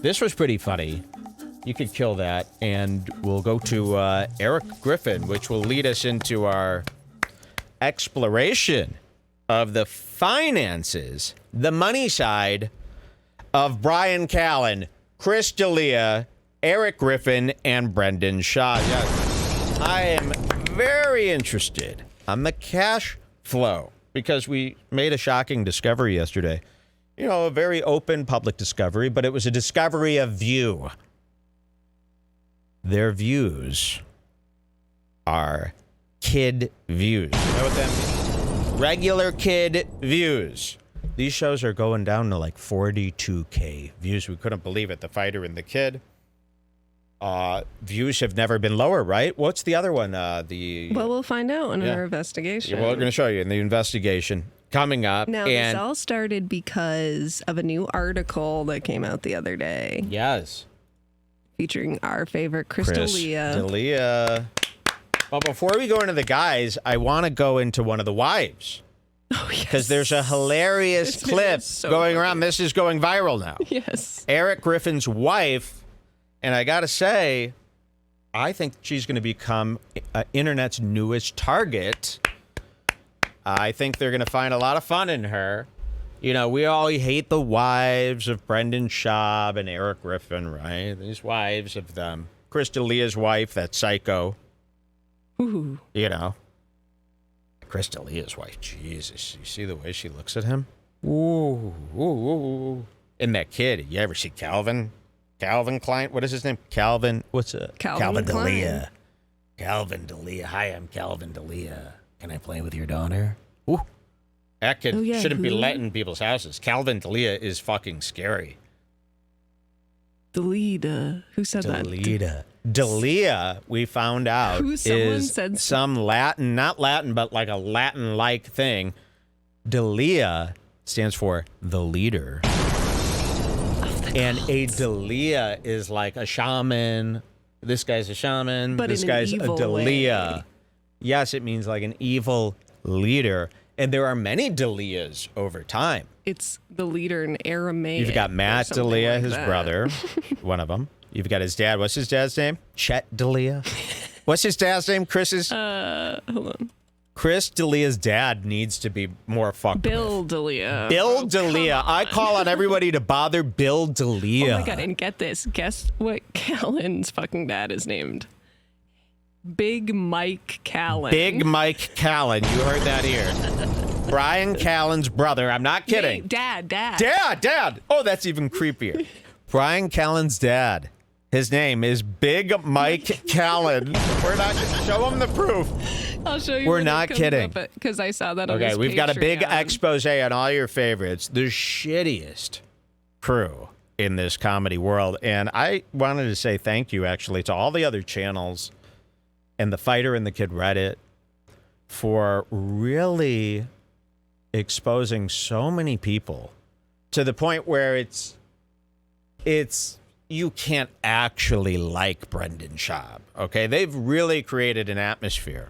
This was pretty funny. You could kill that, and we'll go to Erik Griffin, which will lead us into our exploration of the finances, the money side of Bryan Callen, Chris D'Elia, Erik Griffin, and Brendan Schaub. Yes, I am very interested on the cash flow because we made a shocking discovery yesterday. You know, a very open public discovery, but it was a discovery of view. Their views are kid views. You know what that means? Regular kid views. These shows are going down to like 42K views. We couldn't believe it. The Fighter and the Kid. Views have never been lower, right? What's the other one? Well, we'll find out in our investigation. Yeah, well, we're going to show you in the investigation coming up. Now, this all started because of a new article that came out the other day. Yes. Featuring our favorite Chris D'Elia. Well, before we go into the guys, I want to go into one of the wives. Oh, yes. Because there's a hilarious clip going around. This is going viral now. Yes. Erik Griffin's wife, and I got to say, I think she's going to become internet's newest target. I think they're going to find a lot of fun in her. You know, we all hate the wives of Brendan Schaub and Erik Griffin, right? These wives of them. Chris D'Elia's wife, that psycho. Ooh. You know. Chris D'Elia's wife. Jesus, you see the way she looks at him? Ooh, ooh, ooh. And that kid, you ever see Calvin? Calvin Klein? What is his name? Calvin. What's it? Calvin D'Elia. Calvin D'Elia. Hi, I'm Calvin D'Elia. Can I play with your daughter? Ooh. That kid shouldn't be let in people's houses. Calvin D'Elia is fucking scary. D'Elia. Who said that? D'Elia, we found out, is some Latin, not Latin, but like a Latin-like thing. D'Elia stands for the leader. And a D'Elia is like a shaman. This guy's a shaman. But this guy's a D'Elia. Way. Yes, it means like an evil leader. And there are many D'Elias over time. It's the leader in Aramaic. You've got Matt D'Elia, like his that. brother, one of them. You've got his dad. What's his dad's name? Chet D'Elia. What's his dad's name? Chris's? Hold on. Chris D'Elia's dad needs to be more fucked Bill with. D'Elia. Bill D'Elia. I call on everybody to bother Bill D'Elia. Oh my God, and get this. Guess what Callen's fucking dad is named? Big Mike Callen. Big Mike Callen. You heard that here. Bryan Callen's brother. I'm not kidding. Hey, Dad. Dad. Oh, that's even creepier. Bryan Callen's dad. His name is Big Mike Callen. We're not going to show him the proof. I'll show you. We're not kidding. Because I saw that on his Okay, we've got a big Patreon. expose on all your favorites. The shittiest crew in this comedy world. And I wanted to say thank you, actually, to all the other channels and the Fighter and the Kid Reddit for really exposing so many people to the point where it's you can't actually like Brendan Schaub, okay? They've really created an atmosphere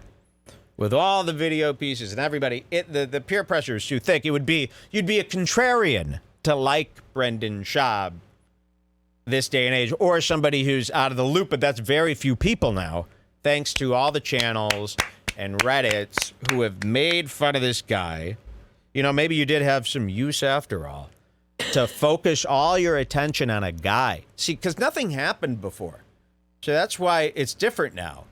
with all the video pieces and everybody. The peer pressure is too thick. You'd be a contrarian to like Brendan Schaub this day and age, or somebody who's out of the loop, but that's very few people now, thanks to all the channels and Reddits who have made fun of this guy. You know, maybe you did have some use after all to focus all your attention on a guy. See, because nothing happened before. So that's why it's different now.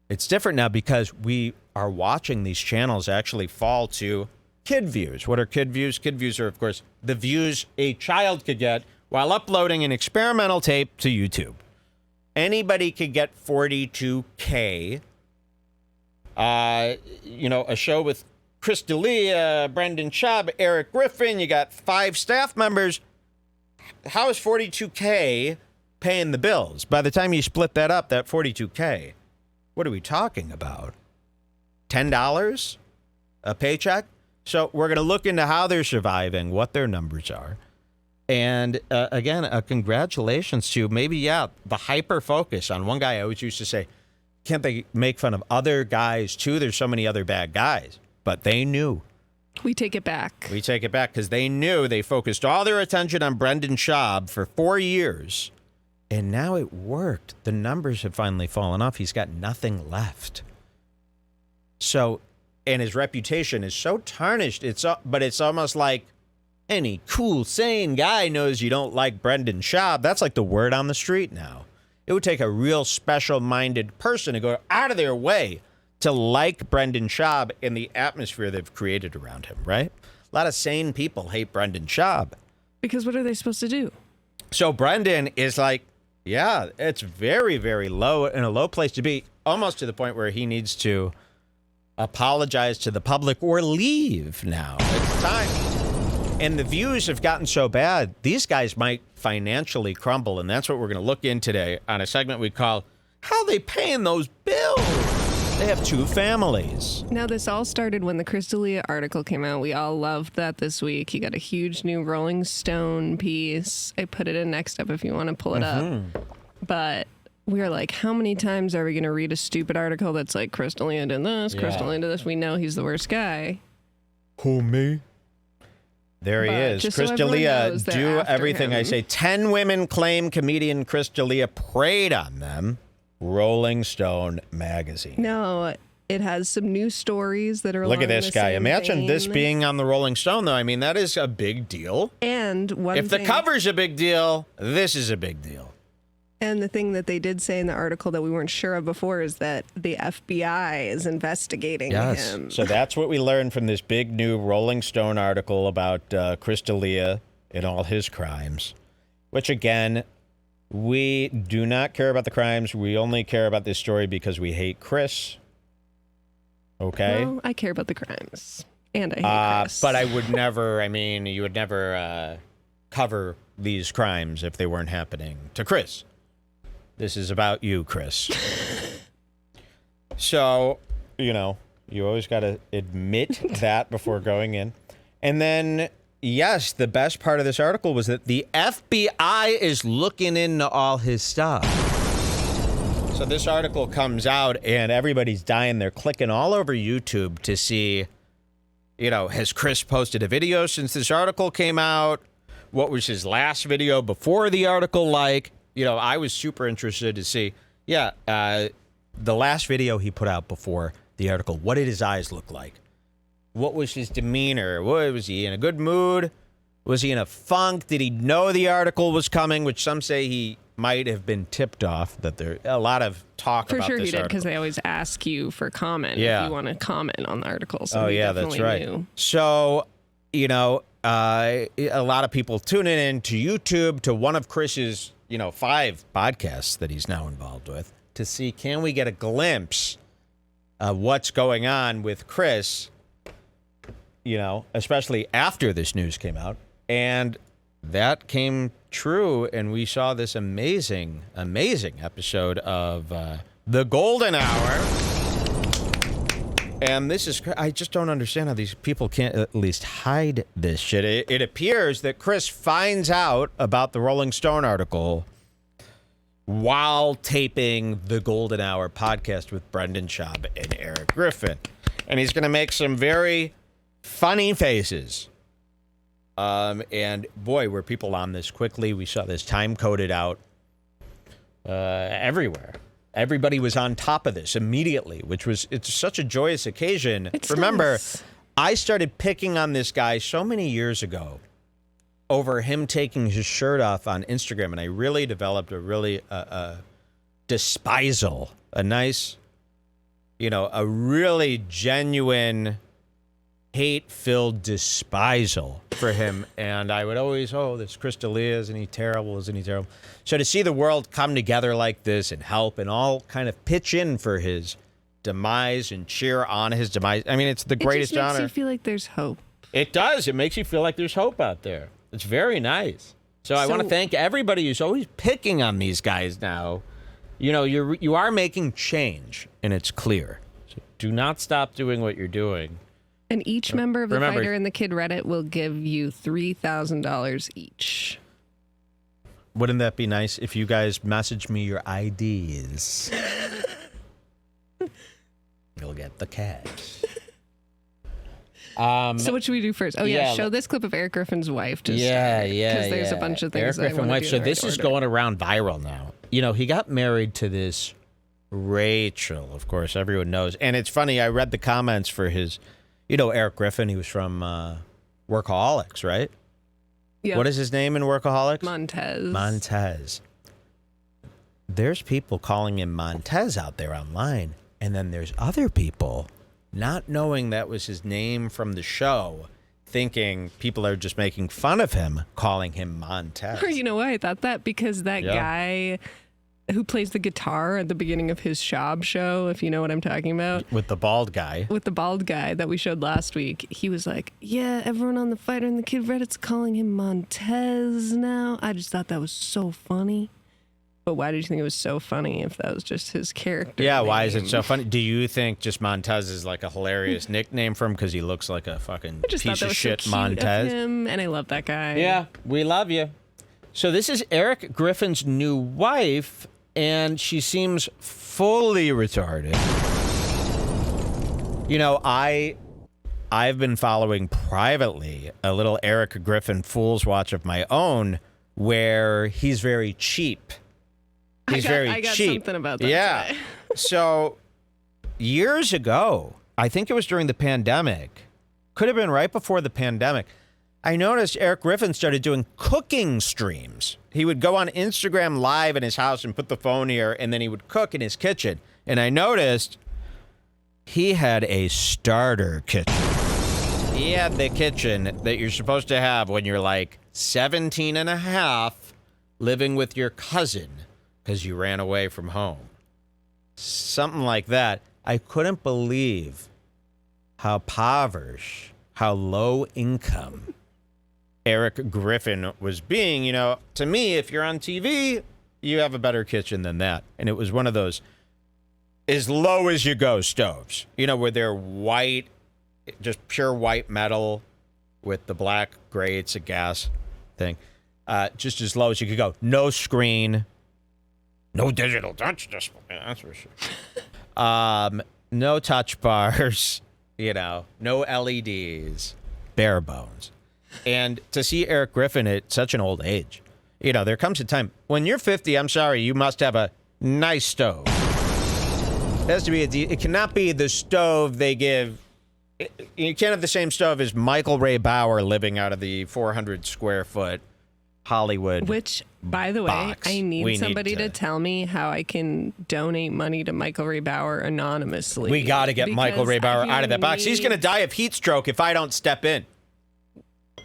It's different now because we are watching these channels actually fall to kid views. What are kid views? Kid views are, of course, the views a child could get while uploading an experimental tape to YouTube. Anybody could get 42K. A show with Chris D'Elia, Brendan Schaub, Erik Griffin. You got 5 staff members. How is 42K paying the bills? By the time you split that up, that 42K, what are we talking about? $10 a paycheck? So we're going to look into how they're surviving, what their numbers are. And again, congratulations to maybe, the hyper focus on one guy. I always used to say, can't they make fun of other guys too? There's so many other bad guys. But they knew We take it back. We take it back because they knew they focused all their attention on Brendan Schaub for 4 years. And now it worked. The numbers have finally fallen off. He's got nothing left. So, and his reputation is so tarnished. But it's almost like any cool, sane guy knows you don't like Brendan Schaub. That's like the word on the street now. It would take a real special-minded person to go out of their way to like Brendan Schaub in the atmosphere they've created around him, right? A lot of sane people hate Brendan Schaub. Because what are they supposed to do? So Brendan is like, yeah, it's very, very low, in a low place to be, almost to the point where he needs to apologize to the public or leave now. It's time. And the views have gotten so bad, these guys might financially crumble, and that's what we're going to look in today on a segment we call, How They Paying Those Bills? They have 2 families. Now, this all started when the Chris D'Elia article came out. We all loved that this week. He got a huge new Rolling Stone piece. I put it in next up if you want to pull it up. But we were like, how many times are we going to read a stupid article that's like, Chris D'Elia did this, Chris D'Elia did this. We know he's the worst guy. Who, me? There he is. Chris D'Elia, do everything I say. 10 women claim comedian Chris D'Elia preyed on them. Rolling Stone magazine. No, it has some new stories that are Look at this guy. Imagine this being on the Rolling Stone, though. I mean, that is a big deal. And if the cover's a big deal, this is a big deal. And the thing that they did say in the article that we weren't sure of before is that the FBI is investigating him. So that's what we learned from this big new Rolling Stone article about Chris D'Elia and all his crimes, which, again, we do not care about the crimes. We only care about this story because we hate Chris. Okay? Well, I care about the crimes. And I hate Chris. But I would never, you would never cover these crimes if they weren't happening to Chris. This is about you, Chris. So, you always got to admit that before going in. And then, yes, the best part of this article was that the FBI is looking into all his stuff. So this article comes out and everybody's dying. They're clicking all over YouTube to see, has Chris posted a video since this article came out? What was his last video before the article like? I was super interested to see, the last video he put out before the article. What did his eyes look like? What was his demeanor? Was he in a good mood? Was he in a funk? Did he know the article was coming? Which some say he might have been tipped off. That there a lot of talk about this article. For sure he did, because they always ask you for comment if you want to comment on the article. So that's right. Knew. So, a lot of people tuning in to YouTube to one of Chris's 5 podcasts that he's now involved with to see, can we get a glimpse of what's going on with Chris, especially after this news came out. And that came true, and we saw this amazing, amazing episode of The Golden Hour. And this is, I just don't understand how these people can't at least hide this shit. It appears that Chris finds out about the Rolling Stone article while taping the Golden Hour podcast with Brendan Schaub and Erik Griffin. And he's going to make some very funny faces. And boy, were people on this quickly. We saw this time-coded out everywhere. Everybody was on top of this immediately, it's such a joyous occasion. Remember, I started picking on this guy so many years ago over him taking his shirt off on Instagram, and I really developed a really despisal, a nice, a really genuine hate-filled despisal for him. And I would always, this Chris D'Elia, isn't he terrible? Isn't he terrible? So to see the world come together like this and help and all kind of pitch in for his demise and cheer on his demise. It's the greatest honor. It just makes you feel like there's hope. It does. It makes you feel like there's hope out there. It's very nice. So I want to thank everybody who's always picking on these guys now. You are making change, and it's clear. So do not stop doing what you're doing. And each member of the Fighter and the Kid Reddit will give you $3,000 each. Wouldn't that be nice if you guys message me your IDs? You'll get the cash. So what should we do first? Oh, yeah, show this clip of Eric Griffin's wife. Because there's a bunch of things Eric Griffin wife. So this is going around viral now. You know, he got married to this Rachel, of course, everyone knows. And it's funny, I read the comments for his, Eric Griffin. He was from Workaholics, right? Yeah. What is his name in Workaholics? Montez. There's people calling him Montez out there online. And then there's other people not knowing that was his name from the show, thinking people are just making fun of him, calling him Montez. You know why I thought that? Because that guy who plays the guitar at the beginning of his Schaub show, if you know what I'm talking about. With the bald guy. With the bald guy that we showed last week. He was like, yeah, everyone on the Fighter and the Kid Reddit's calling him Montez now. I just thought that was so funny. But why did you think it was so funny if that was just his character? Yeah, name? Why is it so funny? Do you think just Montez is like a hilarious nickname for him because he looks like a fucking piece of shit so Montez? Of him, and I love that guy. Yeah, we love you. So this is Eric Griffin's new wife, and she seems fully retarded. I've been following privately a little Eric Griffin Fool's Watch of my own where he's very cheap. I got cheap. Something about that. Yeah. So years ago, I think it was during the pandemic, could have been right before the pandemic, I noticed Eric Griffin started doing cooking streams. He would go on Instagram Live in his house and put the phone here, and then he would cook in his kitchen. And I noticed he had a starter kitchen. He had the kitchen that you're supposed to have when you're like 17 and a half living with your cousin because you ran away from home. Something like that. I couldn't believe how impoverished, how low income Eric Griffin was being. To me, if you're on TV, you have a better kitchen than that. And it was one of those as low as you go stoves, where they're white, just pure white metal with the black grates, a gas thing. Just as low as you could go. No screen. No digital touch display. That's for sure. No touch bars. No LEDs. Bare bones. And to see Eric Griffin at such an old age, there comes a time when you're 50. I'm sorry, you must have a nice stove. It has to be. It cannot be the stove they give. You can't have the same stove as Michael Ray Bauer living out of the 400 square foot Hollywood. Which, by the way, I need somebody to tell me how I can donate money to Michael Ray Bauer anonymously. We got to get Michael Ray Bauer out of that box. He's going to die of heat stroke if I don't step in.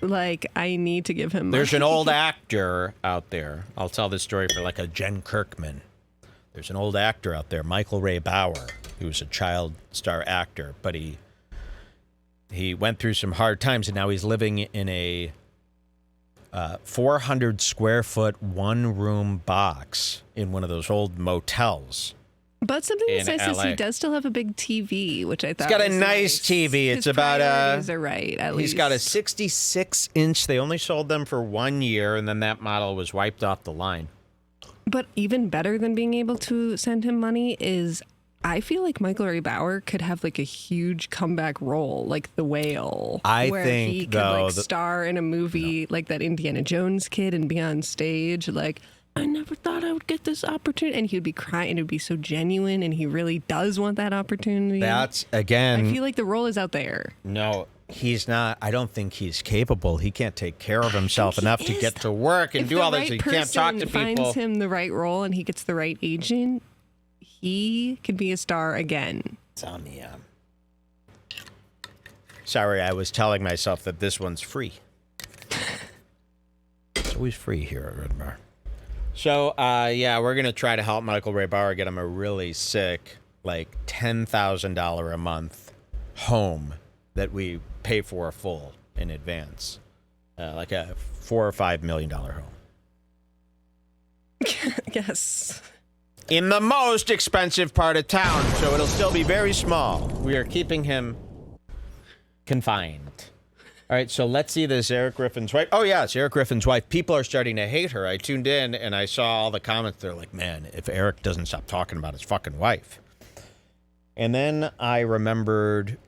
I need to give him money. There's an old actor out there. I'll tell this story for like a Jen Kirkman. There's an old actor out there, Michael Ray Bauer. He was a child star actor, but he went through some hard times, and now he's living in a 400 square foot one-room box in one of those old motels. But something that's nice is he does still have a big TV, which I thought he's got a nice TV. His it's about priorities are right. At least he's got a 66-inch. They only sold them for 1 year, and then that model was wiped off the line. But even better than being able to send him money is, I feel like Michael Ray Bauer could have like a huge comeback role, like The Whale, where he could star in a movie like that Indiana Jones kid and be on stage like, I never thought I would get this opportunity. And he would be crying, and it would be so genuine, and he really does want that opportunity. That's, again... I feel like the role is out there. No, he's not. I don't think he's capable. He can't take care of himself enough to get to work and do all this. He can't talk to people. If the right person finds him the right role and he gets the right agent, he could be a star again. It's on the... Sorry, I was telling myself that this one's free. It's always free here at Redbar. So, we're going to try to help Michael Ray Bauer get him a really sick, like $10,000 a month home that we pay for full in advance. Like a $4 or $5 million home. Yes. In the most expensive part of town, so it'll still be very small. We are keeping him confined. All right, so let's see this Eric Griffin's wife. Oh, yeah, it's Eric Griffin's wife. People are starting to hate her. I tuned in, and I saw all the comments. They're like, man, if Eric doesn't stop talking about his fucking wife. And then I remembered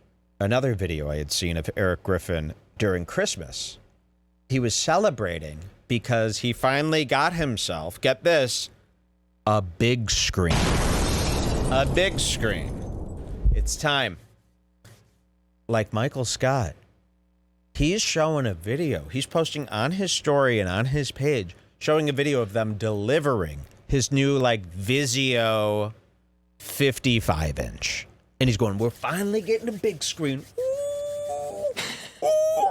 another video I had seen of Erik Griffin during Christmas. He was celebrating because he finally got himself, get this, a big screen. A big screen. It's time. Like Michael Scott, he's showing a video. He's posting on his story and on his page, showing a video of them delivering his new, Vizio 55-inch. And he's going, we're finally getting a big screen. Ooh,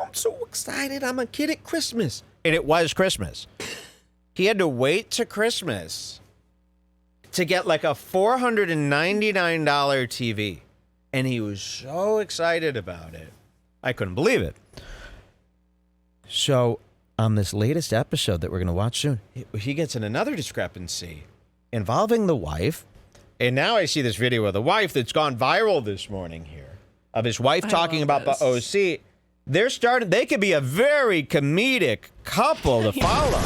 I'm so excited. I'm a kid at Christmas. And it was Christmas. He had to wait to Christmas to get a $499 TV. And he was so excited about it. I couldn't believe it. So on this latest episode that we're going to watch soon, he gets in another discrepancy involving the wife. And now I see this video of the wife that's gone viral this morning here, of his wife talking about the OC. They could be a very comedic couple to follow.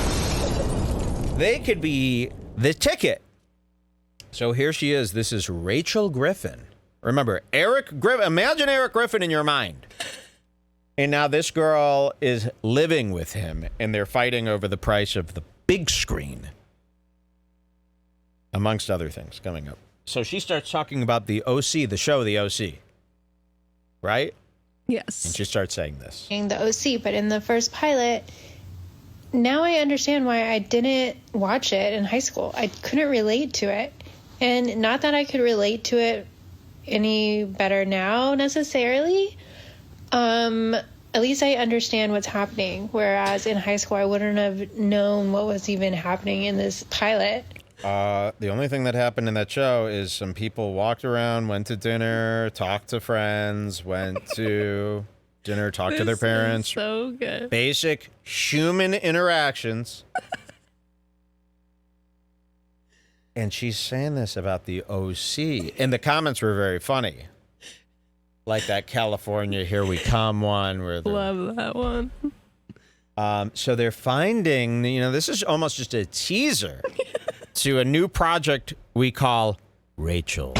They could be the ticket. So here she is. This is Rachel Griffin. Remember, Erik Griffin. Imagine Erik Griffin in your mind. And now this girl is living with him, and they're fighting over the price of the big screen, amongst other things coming up. So she starts talking about the OC, the show, the OC. Right? Yes. And she starts saying this. The OC, but in the first pilot, now I understand why I didn't watch it in high school. I couldn't relate to it. And not that I could relate to it any better now necessarily. At least I understand what's happening. Whereas in high school, I wouldn't have known what was even happening in this pilot. The only thing that happened in that show is some people walked around, went to dinner, talked to friends, went to dinner, talked to their parents. So good. Basic human interactions. And she's saying this about the OC. And the comments were very funny. Like that California Here We Come one. Love that one. So they're finding, this is almost just a teaser to a new project we call Rachel.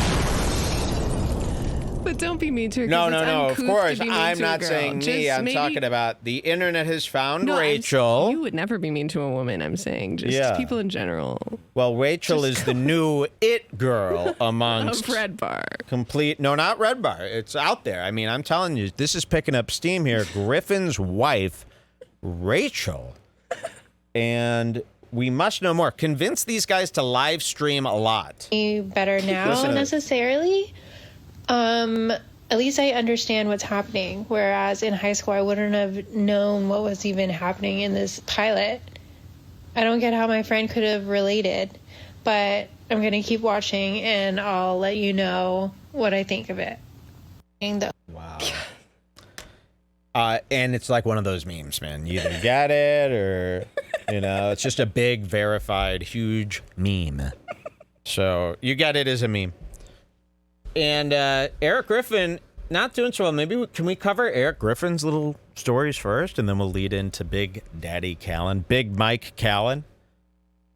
But don't be mean to her. No. Of course, I'm not saying me. I'm talking about the internet has found Rachel. You would never be mean to a woman, I'm saying. Just people in general. Well, Rachel is the new it girl amongst... Of Redbar. No, not Redbar. It's out there. I mean, I'm telling you, this is picking up steam here. Griffin's wife, Rachel. And we must know more. Convince these guys to live stream a lot. Better now, necessarily. At least I understand what's happening. Whereas in high school, I wouldn't have known what was even happening in this pilot. I don't get how my friend could have related, but I'm going to keep watching and I'll let you know what I think of it. Wow. And it's like one of those memes, man. You either get it or, it's just a big, verified, huge meme. So you get it as a meme. And Erik Griffin, not doing so well. Maybe can we cover Erik Griffin's little stories first, and then we'll lead into Big Daddy Callen, Big Mike Callen,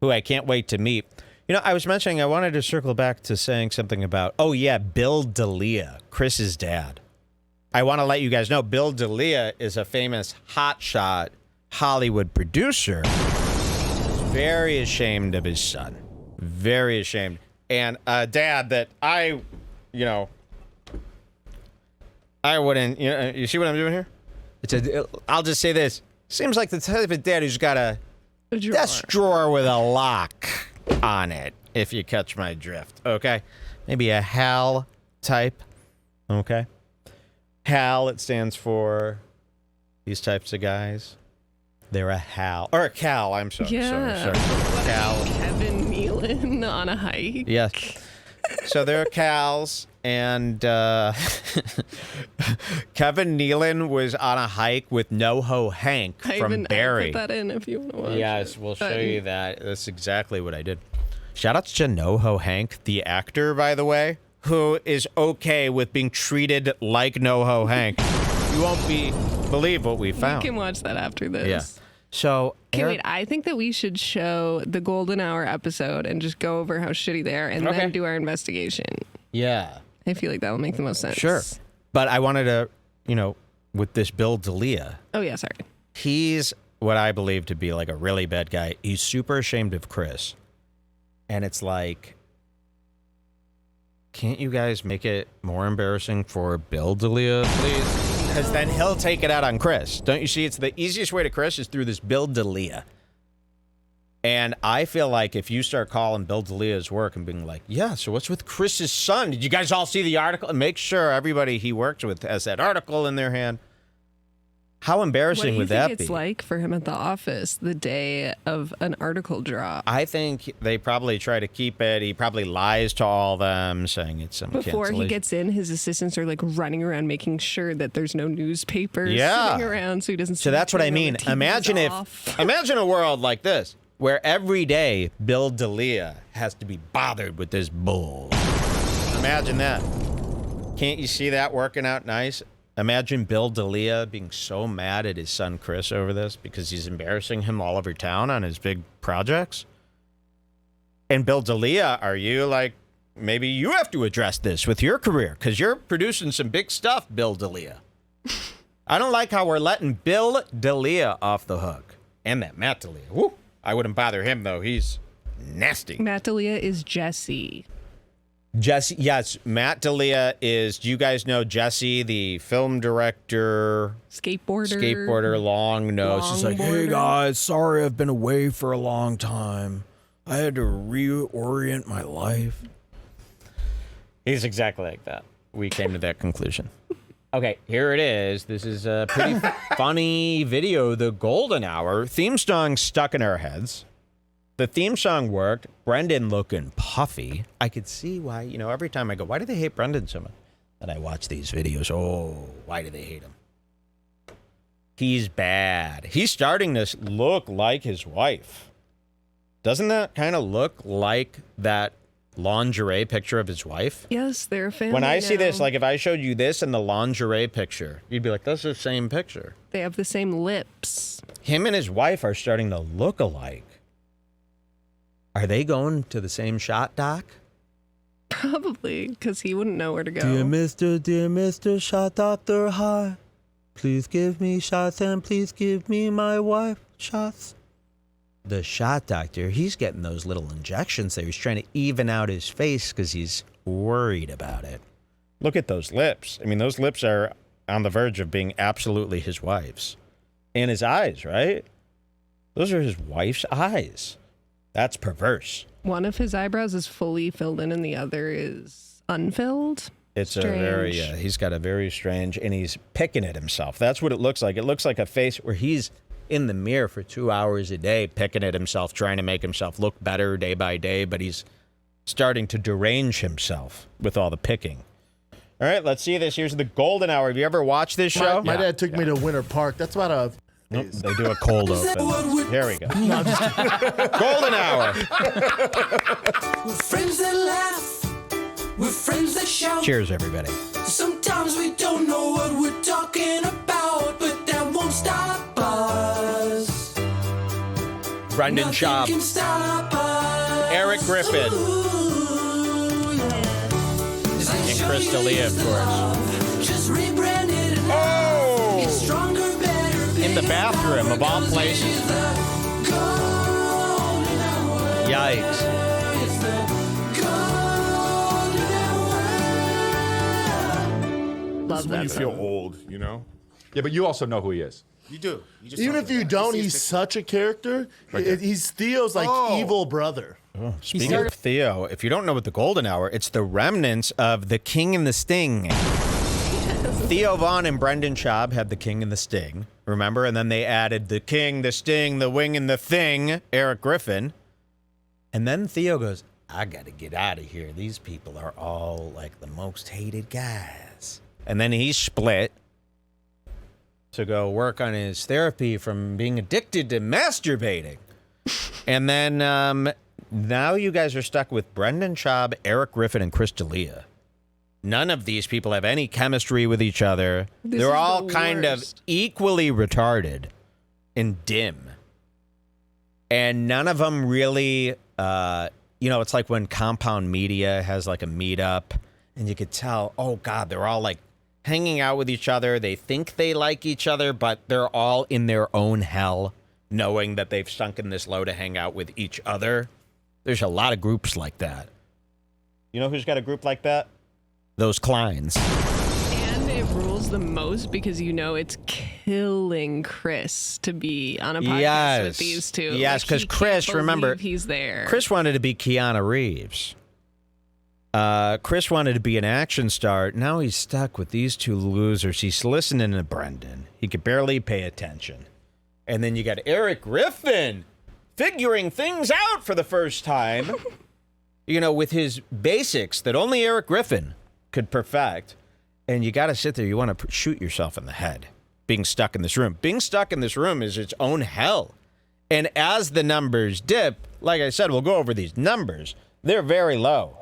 who I can't wait to meet. I was mentioning I wanted to circle back to saying something about, Bill D'Elia, Chris's dad. I want to let you guys know Bill D'Elia is a famous hotshot Hollywood producer. He's very ashamed of his son. Very ashamed. And a dad that I wouldn't, you see what I'm doing here? I'll just say this. Seems like the type of dad who's got a desk drawer with a lock on it, if you catch my drift, okay? Maybe a HAL type, okay? HAL, it stands for these types of guys. They're a HAL, or a CAL, I'm sorry. Yeah. Sorry. CAL. Kevin Nealon on a hike. Yes. So they're CALs, and Kevin Nealon was on a hike with NoHo Hank from Barry. I put that in if you want to watch Yes, it. we'll show you that. That's exactly what I did. Shout out to NoHo Hank, the actor, by the way, who is okay with being treated like NoHo Hank. You won't believe what we found. You can watch that after this. Yeah. So, okay, wait, I think that we should show the Golden Hour episode and just go over how shitty they are and then do our investigation. Yeah. I feel like that will make the most sense. Sure. But I wanted to with this Bill D'Elia. Oh, yeah, sorry. He's what I believe to be like a really bad guy. He's super ashamed of Chris. And it's like, can't you guys make it more embarrassing for Bill D'Elia, please? Because then he'll take it out on Chris. Don't you see? It's the easiest way to Chris is through this Bill D'Elia. And I feel like if you start calling Bill D'Elia's work and being like, yeah, so what's with Chris's son? Did you guys all see the article? And make sure everybody he works with has that article in their hand. How embarrassing would that be? What do you think it's like for him at the office the day of an article drop? I think they probably try to keep it. He probably lies to all of them, saying it's some Before cancellation. he gets in, his assistants are like running around making sure that there's no newspapers sitting around so he doesn't. So that's what I mean. Imagine imagine a world like this where every day Bill D'Elia has to be bothered with this bull. Imagine that. Can't you see that working out nice? Imagine Bill D'Elia being so mad at his son Chris over this because he's embarrassing him all over town on his big projects. And Bill D'Elia, are you like, maybe you have to address this with your career because you're producing some big stuff, Bill D'Elia. I don't like how we're letting Bill D'Elia off the hook. And that Matt D'Elia. Woo! I wouldn't bother him, though. He's nasty. Matt D'Elia is Jesse. Jesse, yes. Matt D'Elia is, do you guys know Jesse, the film director? Skateboarder, long nose. He's like, hey, guys, sorry I've been away for a long time. I had to reorient my life. He's exactly like that. We came to that conclusion. Okay, here it is. This is a pretty funny video. The Golden Hour theme song stuck in our heads. The theme song worked. Brendan looking puffy. I could see why, every time I go, why do they hate Brendan so much? And I watch these videos. Oh, why do they hate him? He's bad. He's starting to look like his wife. Doesn't that kind of look like that lingerie picture of his wife? Yes, they're a family When I see now. this, like if I showed you this and the lingerie picture, you'd be like, that's the same picture. They have the same lips. Him and his wife are starting to look alike. Are they going to the same shot, Doc? Probably, because he wouldn't know where to go. Dear Mr. Shot Doctor, hi. Please give me shots and please give me my wife shots. The shot doctor, he's getting those little injections there. He's trying to even out his face because he's worried about it. Look at those lips. I mean, those lips are on the verge of being absolutely his wife's. And his eyes, right? Those are his wife's eyes. That's perverse. One of his eyebrows is fully filled in and the other is unfilled. It's strange. He's got a very strange, and he's picking at himself. That's what it looks like. It looks like a face where he's in the mirror for 2 hours a day, picking at himself, trying to make himself look better day by day, but he's starting to derange himself with all the picking. All right, let's see this. Here's the Golden Hour. Have you ever watched this show? My dad took me to Winter Park. That's about a... Nope, they do a cold open. Here we go. Golden Hour. We're friends that laugh. We're friends that shout. Cheers, everybody. Sometimes we don't know what we're talking about, but that won't stop us. Brendan Schaub. Nothing can stop us. Erik Griffin. Ooh, yeah. And Chris D'Elia, of course. Just rebranded and Oh! it's stronger, better, In the bathroom, of all places. Yikes. Love When that. you feel old, Yeah, but you also know who he is. You do. You just Even talk if you about it. don't, You see he's his such a character. He's Theo's evil brother. Speaking of Theo, if you don't know what the Golden Hour, it's the remnants of The King and the Sting. Theo Vaughn and Brendan Schaub had The King and the Sting, remember? And then they added The King, the Sting, the Wing, and the Thing, Erik Griffin. And then Theo goes, I got to get out of here. These people are all like the most hated guys. And then he split to go work on his therapy from being addicted to masturbating. And then now you guys are stuck with Brendan Schaub, Erik Griffin, and Chris D'Elia. None of these people have any chemistry with each other. They're all kind of equally retarded and dim. And none of them really, it's like when Compound Media has like a meetup and you could tell, oh God, they're all like hanging out with each other. They think they like each other, but they're all in their own hell, knowing that they've sunken this low to hang out with each other. There's a lot of groups like that. You know who's got a group like that? Those Kleins. And it rules the most because it's killing Chris to be on a podcast with these two. Yes, because Chris, remember, he's there. Chris wanted to be Keanu Reeves. Chris wanted to be an action star. Now he's stuck with these two losers. He's listening to Brendan. He could barely pay attention. And then you got Erik Griffin figuring things out for the first time. With his basics that only Erik Griffin could perfect. And you got to sit there. You want to shoot yourself in the head being stuck in this room. Being stuck in this room is its own hell. And as the numbers dip, like I said, we'll go over these numbers. They're very low.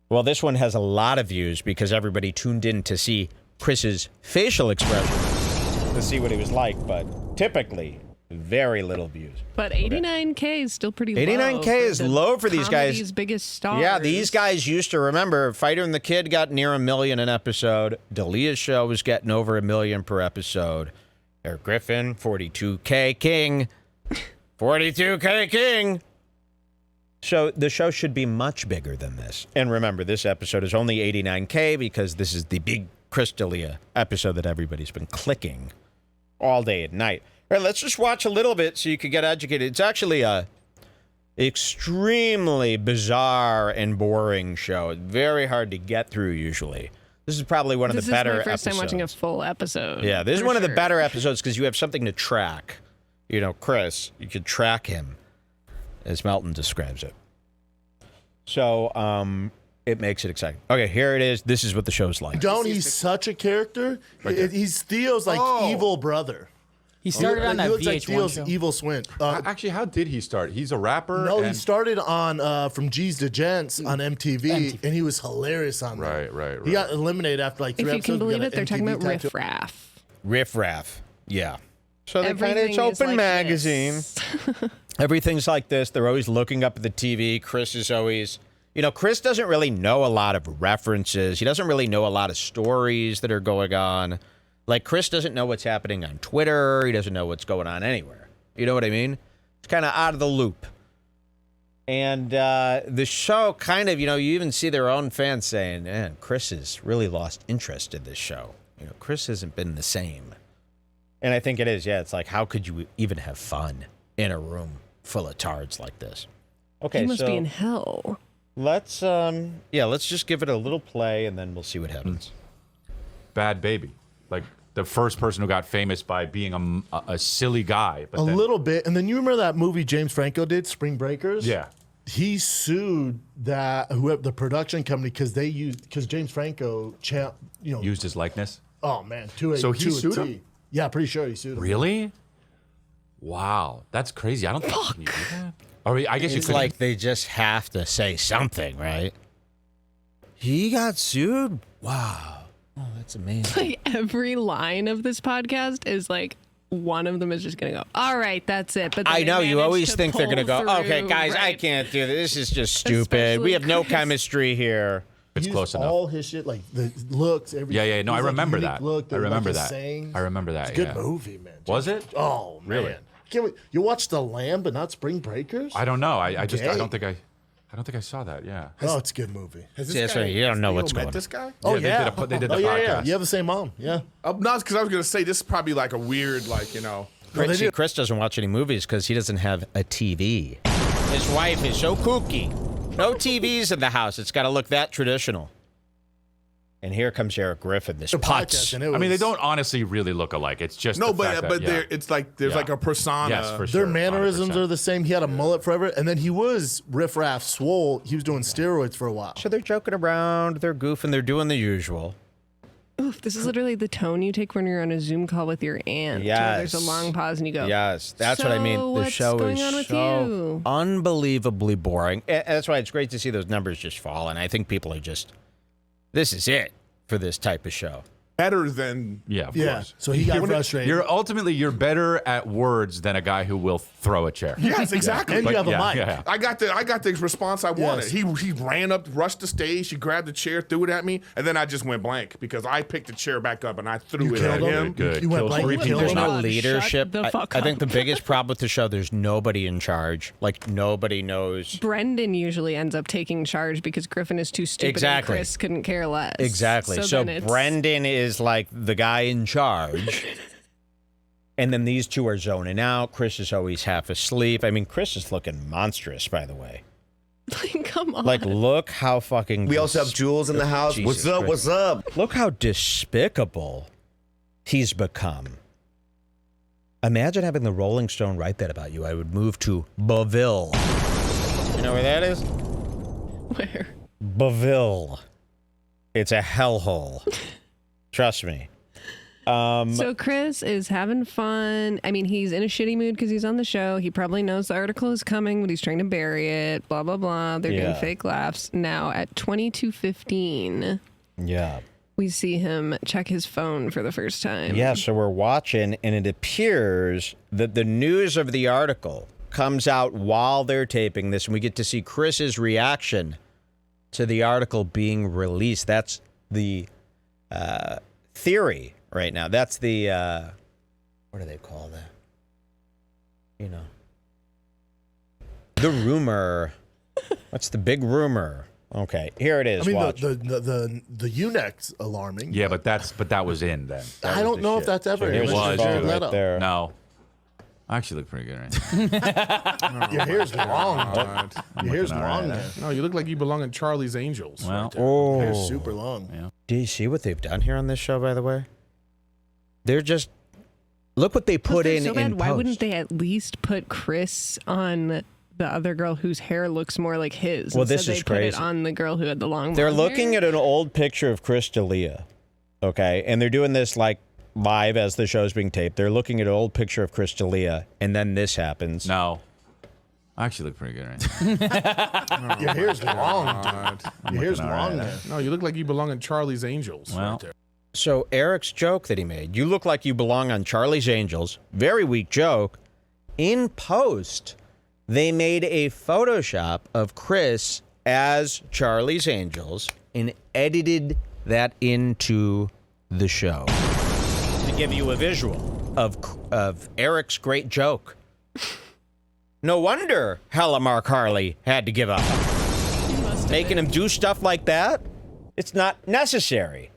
Well, this one has a lot of views because everybody tuned in to see Chris's facial expression to see what he was like. But typically, very little views. But 89K is still pretty low. 89K is low for these guys. Comedy's biggest stars. Yeah, these guys used to remember Fighter and the Kid got near 1 million an episode. D'Elia's show was getting over 1 million per episode. Erik Griffin, 42K King. 42K King. So the show should be much bigger than this. And remember, this episode is only 89K because this is the big Chris D'Elia episode that everybody's been clicking all day and night. All right, let's just watch a little bit so you can get educated. It's actually a extremely bizarre and boring show. It's very hard to get through usually. This is probably one of the better episodes. This is my first time watching a full episode. Yeah, this is one of the better episodes because you have something to track. Chris, you could track him, as Melton describes it. So, it makes it exciting. Okay, here it is. This is what the show's like. He's such a character. He's Theo's evil brother. He started on that he looks like VH1 Theo's show. evil twin. Actually, how did he start? He's a rapper. No, he started on From G's to Gents on MTV, and he was hilarious on that. Right. He got eliminated after 3 If episodes. you can believe it, they're talking about MTV tattoo. riffraff. Riff-raff. Yeah. So Everything it's open like magazine. this. Everything's like this. They're always looking up at the TV. Chris is always... Chris doesn't really know a lot of references. He doesn't really know a lot of stories that are going on. Like, Chris doesn't know what's happening on Twitter. He doesn't know what's going on anywhere. You know what I mean? It's kind of out of the loop. And the show kind of, you even see their own fans saying, man, Chris has really lost interest in this show. Chris hasn't been the same. And I think it is, yeah. It's like, how could you even have fun in a room full of tards like this? Okay, He must be in hell. Let's just give it a little play, and then we'll see what happens. Bad Baby. Like the first person who got famous by being a silly guy. But A little bit. And then you remember that movie James Franco did, Spring Breakers? Yeah. He sued the production company because James Franco Used his likeness. Oh man, So he sued him? Yeah, pretty sure he sued him. Really? Wow, that's crazy. I don't think you can do that. Or I guess It's you could. like they just have to say something, right? He got sued? Wow. Oh, that's amazing. Every line of this podcast is one of them is just going to go, all right, that's it. But then I know, they you manage always to think they're going to pull go, okay, through, guys, I right. can't do this. This is just stupid. Especially We have no Chris. chemistry here. It's Used close enough. all his shit, like the looks, everything. Yeah. No, I He's remember unique that. Look, I remember his that. sayings. I remember that. It's a good yeah. movie, man. Was it? Oh, Really? man. Can't wait. You watched The Lamb, but not Spring Breakers? I don't know. I don't Gay. think I saw that. Yeah. Oh, it's a good movie. Has See, that's right. You don't know what's met going on. this guy? Oh, they yeah. did the yeah. podcast. You have the same mom. Yeah. No, because I was going to say this is probably like a weird, they See, do. Chris doesn't watch any movies because he doesn't have a TV. His wife is so kooky. No TVs in the house. It's got to look that traditional. And here comes Erik Griffin, this putz. Podcast, and it I mean, they was- don't honestly really look alike. It's just No, the fact but that, it's like there's Yeah. like a persona. Yes, for sure. Their mannerisms 100%. are the same. He had a mullet forever, and then he was riff raff swole. He was doing steroids for a while. So they're joking around, they're goofing, they're doing the usual. Oof, this is literally the tone you take when you're on a Zoom call with your aunt. where There's a Yes. long pause and you go, Yes, that's what I mean. "So The what's show going is on with so you?" unbelievably boring. And that's why it's great to see those numbers just fall. And I think people are just, this is it for this type of show. better than. Yeah, of course. So he got frustrated. You're better at words than a guy who will throw a chair. Yes, exactly. And you have a mic. Yeah. I got the response I wanted. Yes. He ran up, rushed the stage, he grabbed the chair, threw it at me, and then I just went blank because I picked the chair back up and I threw it at killed him. him? Good. You went blank. You killed There's him. no God, leadership. shut the fuck I think the up. biggest problem with the show, there's nobody in charge. Like, nobody knows. Brendan usually ends up taking charge because Griffin is too stupid Exactly. and Chris couldn't care less. Exactly. So then it's- Brendan is like the guy in charge. And then these two are zoning out. Chris is always half asleep. I mean, Chris is looking monstrous, by the way. Come on. Like, look how fucking... We also have Jules in the house. Jesus What's up? Christ. What's up? Look how despicable he's become. Imagine having the Rolling Stone write that about you. I would move to Belleville. You know where that is? Where? Belleville. It's a hellhole. Trust me. So Chris is having fun. I mean, he's in a shitty mood because he's on the show. He probably knows the article is coming, but he's trying to bury it. Blah, blah, blah. They're Yeah. doing fake laughs. Now at 22:15, Yeah. we see him check his phone for the first time. Yeah, so we're watching, and it appears that the news of the article comes out while they're taping this, and we get to see Chris's reaction to the article being released. That's the theory right now. That's the, what do they call that? You know, the rumor. What's the big rumor? Okay, here it is. I mean, Watch. the eunuch's alarming. Yeah, but that was in then. That I was don't the know shit. if that's ever. Here's It your was, phone dude. right there. No. I actually look pretty good right now. Your hair's long. God. Your hair's looking all long right. there. No, you look like you belong in Charlie's Angels. Well, right there. Oh, Your hair's super long. do you see what they've done here on this show? By the way, they're just look what they put They're in. so bad. in Why post. wouldn't they at least put Chris on the other girl whose hair looks more like his? Well, Instead this is they put crazy. it on the girl who had the long. They're blonde looking hair. at an old picture of Chris D'Elia, okay, and they're doing this like live as the show's being taped. They're looking at an old picture of Chris D'Elia, and then this happens. no. I actually look pretty good right now. Your hair's long. God. Your hair's looking all long right. there. No, you look like you belong in Charlie's Angels. Well. Right there. So Eric's joke that he made, you look like you belong on Charlie's Angels, very weak joke. In post, they made a Photoshop of Chris as Charlie's Angels and edited that into the show to give you a visual of Eric's great joke. No wonder Hella Mark Harley had to give up. Making him do stuff like that, it's not necessary.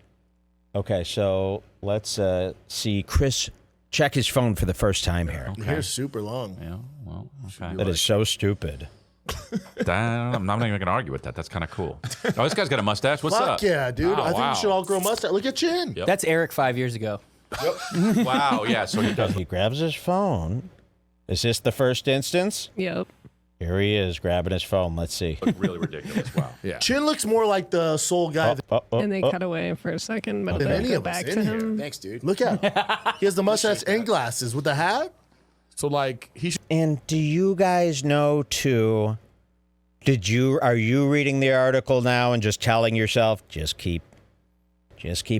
Okay, so let's see Chris check his phone for the first time here. Your hair's super long. Yeah, well, okay. That is so stupid. I'm not even going to argue with that. That's kind of cool. Oh, this guy's got a mustache. What's Fuck up? yeah, dude. Oh, I think wow. you should all grow mustache. Look at chin. Yep. That's Erik 5 years ago. Wow, yeah. So he does. He grabs his phone. Is this the first instance? Yep. Here he is grabbing his phone. Let's see. Look really ridiculous. Wow. Yeah. Chin looks more like the soul guy. And they cut away for a second, but than then any go of us back in to here. him. Thanks, dude. Look at him. He has the mustache and glasses with the hat. So like he should And do you guys know too? Are you reading the article now and just telling yourself, just keep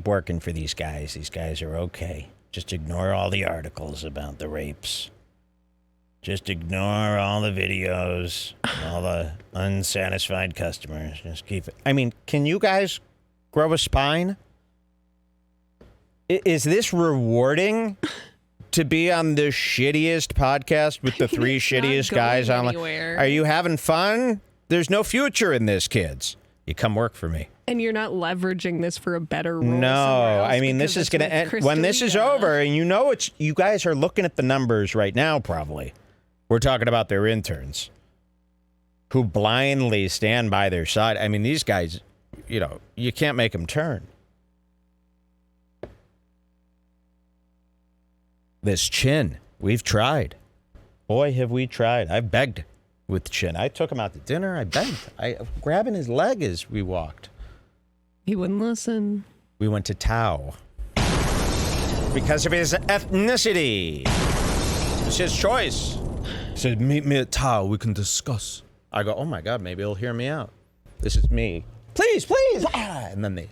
working for these guys. These guys are okay. Just ignore all the articles about the rapes. Just ignore all the videos, all the unsatisfied customers. Just keep it. I mean, can you guys grow a spine? Is this rewarding to be on the shittiest podcast with the three It's not shittiest going guys on? anywhere. Are you having fun? There's no future in this, kids. You come work for me. And you're not leveraging this for a better role. No, somewhere else I mean this because is it's going to with end Chris when this is D'Elia. over, and you guys are looking at the numbers right now. Probably, we're talking about their interns who blindly stand by their side. I mean, these guys, you can't make them turn. This Chin, we've tried. Boy, have we tried. I've begged with Chin. I took him out to dinner. I begged. I grabbing his leg as we walked. He wouldn't listen. We went to Tao because of his ethnicity. It's his choice. He said, meet me at Tao. We can discuss. I go, oh my God, maybe he'll hear me out. This is me. Please, please. Ah! And then they.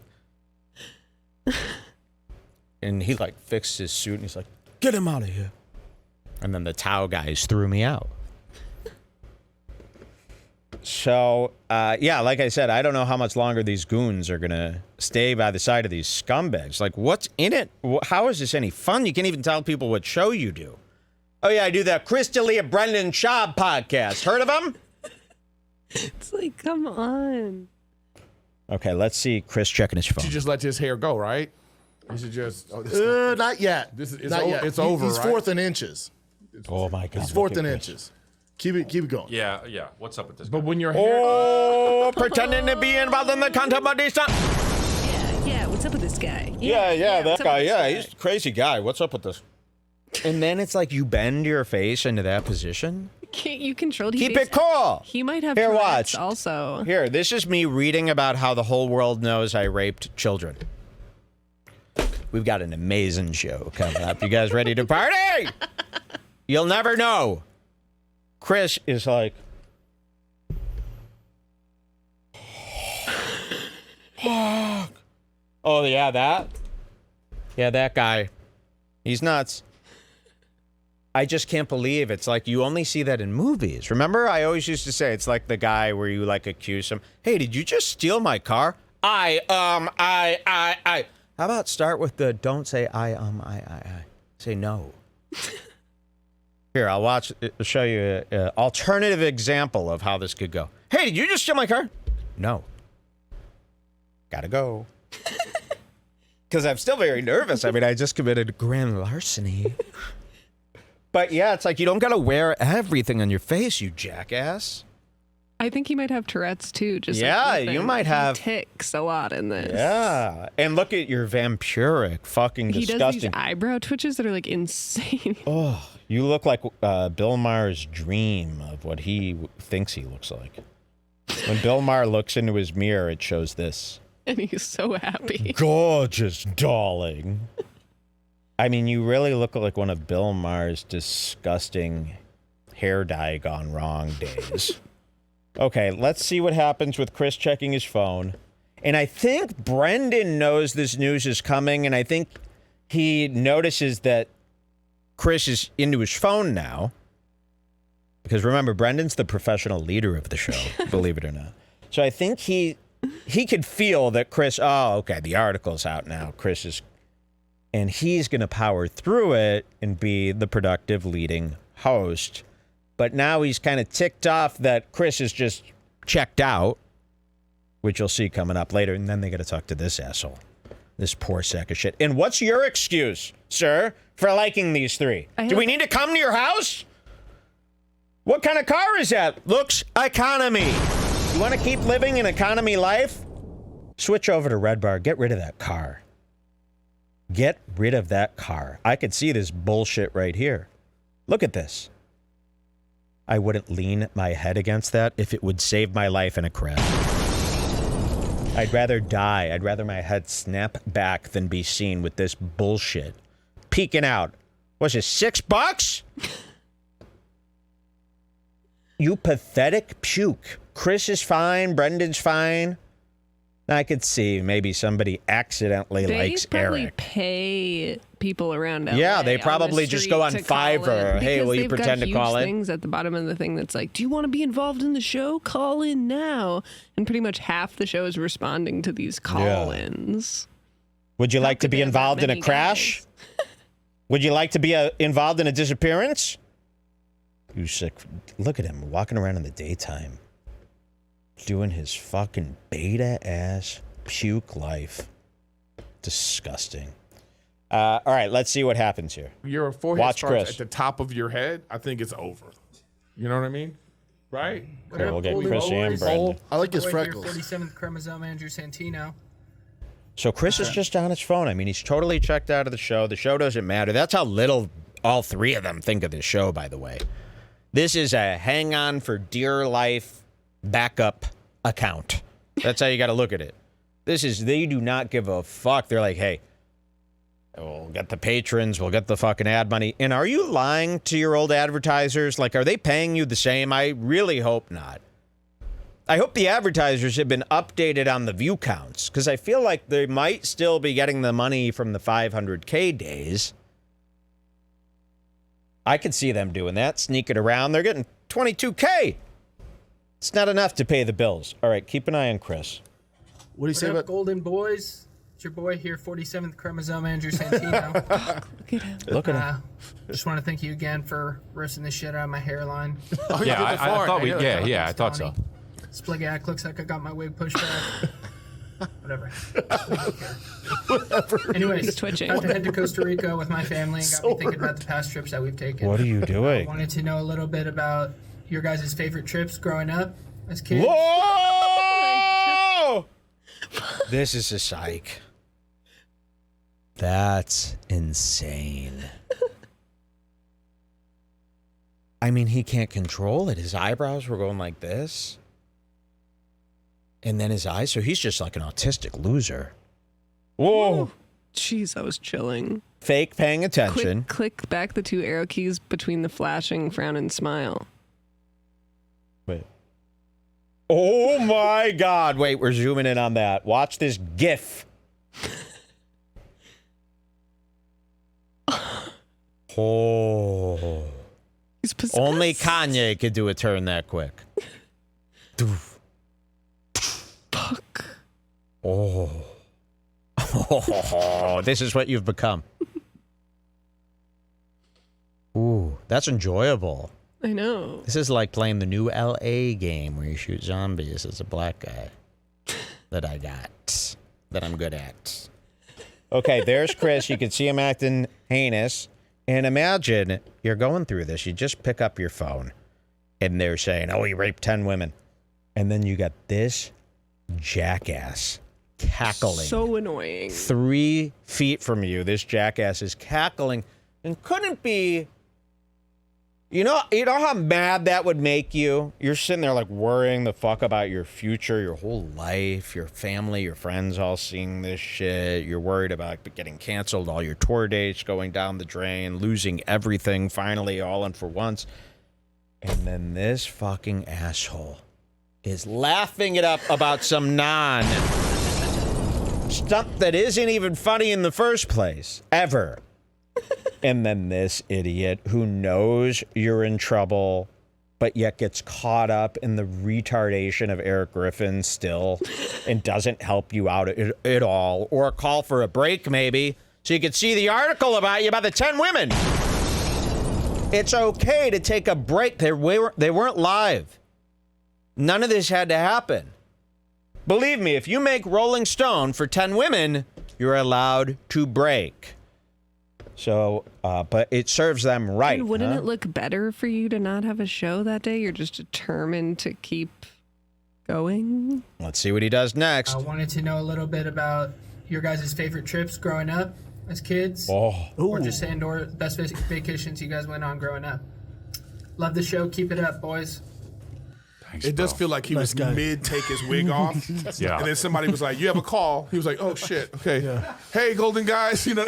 And he like fixed his suit and he's like, get him out of here. And then the Tao guys threw me out. So, yeah, like I said, I don't know how much longer these goons are going to stay by the side of these scumbags. Like, what's in it? How is this any fun? You can't even tell people what show you do. Oh, yeah, I do that Chris D'Elia, Brendan Schaub podcast. Heard of them? It's like, come on. Okay, let's see Chris checking his phone. You just let his hair go, right? You should just. Not yet. Not yet. It's over. He's right? fourth in inches. Oh, my God. He's fourth in inches. Keep it going. Yeah. What's up with this? But guy? when your hair. Oh, pretending to be involved in the contabadista. Yeah, what's up with this guy? Yeah, that what's up guy. with this Yeah, guy? he's a crazy guy. What's up with this? And then it's like you bend your face into that position. Can't you control? Keep it cool. He might have Here, Tourette's watch. also. Here, this is me reading about how the whole world knows I raped children. We've got an amazing show coming up. You guys ready to party? You'll never know. Chris is like, oh, yeah, that? Yeah, that guy. He's nuts. I just can't believe it's like you only see that in movies. Remember, I always used to say it's like the guy where you like accuse him. Hey, did you just steal my car? I. How about start with the don't say I. Say no. Here, I'll show you an alternative example of how this could go. Hey, did you just steal my car? No. Gotta go. Because I'm still very nervous. I mean, I just committed grand larceny. But yeah, it's like you don't gotta wear everything on your face, you jackass. I think he might have Tourette's too. Just Yeah, like you might have. He ticks a lot in this. Yeah, and look at your vampiric, fucking He disgusting. does these eyebrow twitches that are like insane. Oh, you look like Bill Maher's dream of what he thinks he looks like. When Bill Maher looks into his mirror, it shows this. And he's so happy. Gorgeous, darling. I mean, you really look like one of Bill Maher's disgusting hair dye gone wrong days. Okay, let's see what happens with Chris checking his phone. And I think Brendan knows this news is coming, and I think he notices that Chris is into his phone now. Because remember, Brendan's the professional leader of the show, believe it or not. So I think he could feel that Chris, oh, okay, the article's out now. Chris is, and he's going to power through it and be the productive leading host. But now he's kind of ticked off that Chris is just checked out, which you'll see coming up later. And then they got to talk to this asshole, this poor sack of shit. And what's your excuse, sir, for liking these three? Do we need to come to your house? What kind of car is that? Looks economy. You want to keep living an economy life? Switch over to Redbar. Get rid of that car. Get rid of that car. I could see this bullshit right here. Look at this. I wouldn't lean my head against that if it would save my life in a crash. I'd rather die. I'd rather my head snap back than be seen with this bullshit. Peeking out. Was it $6? You pathetic puke. Chris is fine. Brendan's fine. I could see maybe somebody accidentally likes probably Erik. Pay people around LA. Yeah, they on the probably just go on street to call Fiverr. in, Hey, because will you they've got pretend to huge call in? things at the bottom of the thing that's like, do you want to be involved in the show? Call in now. And pretty much half the show is responding to these call-ins. Would you like to could be they have involved that in a many crash? Would you like to be involved in a disappearance? You sick. Look at him walking around in the daytime. Doing his fucking beta-ass puke life. Disgusting. All right, let's see what happens here. Your forehead Watch starts Chris. at the top of your head. I think it's over. You know what I mean? Right? Okay, we'll get Chris and Brendan. I like his Boy, freckles. 47th chromosome, Andrew Santino. So Chris is just on his phone. I mean, he's totally checked out of the show. The show doesn't matter. That's how little all three of them think of this show, by the way. This is a hang on for dear life backup account. That's how you got to look at it. They do not give a fuck. They're like, hey, we'll get the patrons, we'll get the fucking ad money. And are you lying to your old advertisers? Like, are they paying you the same? I really hope not. I hope the advertisers have been updated on the view counts, because I feel like they might still be getting the money from the 500K days. I could see them doing that, sneaking around. They're getting 22K. It's not enough to pay the bills. All right, keep an eye on Chris. What do you say about Golden Boys? It's your boy here, 47th chromosome, Andrew Santino. Look at him. Just want to thank you again for roasting the shit out of my hairline. Yeah, I thought we. Yeah, I thought so. Spligak looks like I got my wig pushed back. Whatever. Anyways, He's twitching. I head to Costa Rica with my family and got me thinking about the past trips that we've taken. What are you doing? I wanted to know a little bit about your guys' favorite trips growing up as kids. Whoa! This is a psych. That's insane. I mean, he can't control it. His eyebrows were going like this. And then his eyes. So he's just like an autistic loser. Whoa. Jeez, I was chilling. Fake paying attention. Click back the 2 arrow keys between the flashing, frown, and smile. Wait. Oh my God. Wait, we're zooming in on that. Watch this GIF. Oh. He's possessed. Only Kanye could do a turn that quick. Fuck. Oh. Oh, this is what you've become. Ooh, that's enjoyable. I know. This is like playing the new LA game where you shoot zombies as a black guy that I got, that I'm good at. Okay, there's Chris. You can see him acting heinous. And imagine you're going through this. You just pick up your phone and they're saying, oh, he raped 10 women. And then you got this jackass cackling. So annoying. 3 feet from you, this jackass is cackling and couldn't be. You know how mad that would make you? You're sitting there like worrying the fuck about your future, your whole life, your family, your friends all seeing this shit. You're worried about getting canceled, all your tour dates going down the drain, losing everything finally all and for once. And then this fucking asshole is laughing it up about some stuff that isn't even funny in the first place, ever. And then this idiot who knows you're in trouble, but yet gets caught up in the retardation of Erik Griffin still and doesn't help you out at all. Or a call for a break, maybe, so you could see the article about you about the 10 women. It's okay to take a break. They weren't live. None of this had to happen. Believe me, if you make Rolling Stone for 10 women, you're allowed to break. So, but it serves them right. And wouldn't it look better for you to not have a show that day? You're just determined to keep going. Let's see what he does next. I wanted to know a little bit about your guys' favorite trips growing up as kids. Oh. Or just and/or best vacations you guys went on growing up. Love the show. Keep it up, boys. Thanks, It does bro. feel like he was mid take his wig off. Yeah. And then somebody was like, you have a call. He was like, oh shit. Okay. Yeah. Hey, golden guys, you know.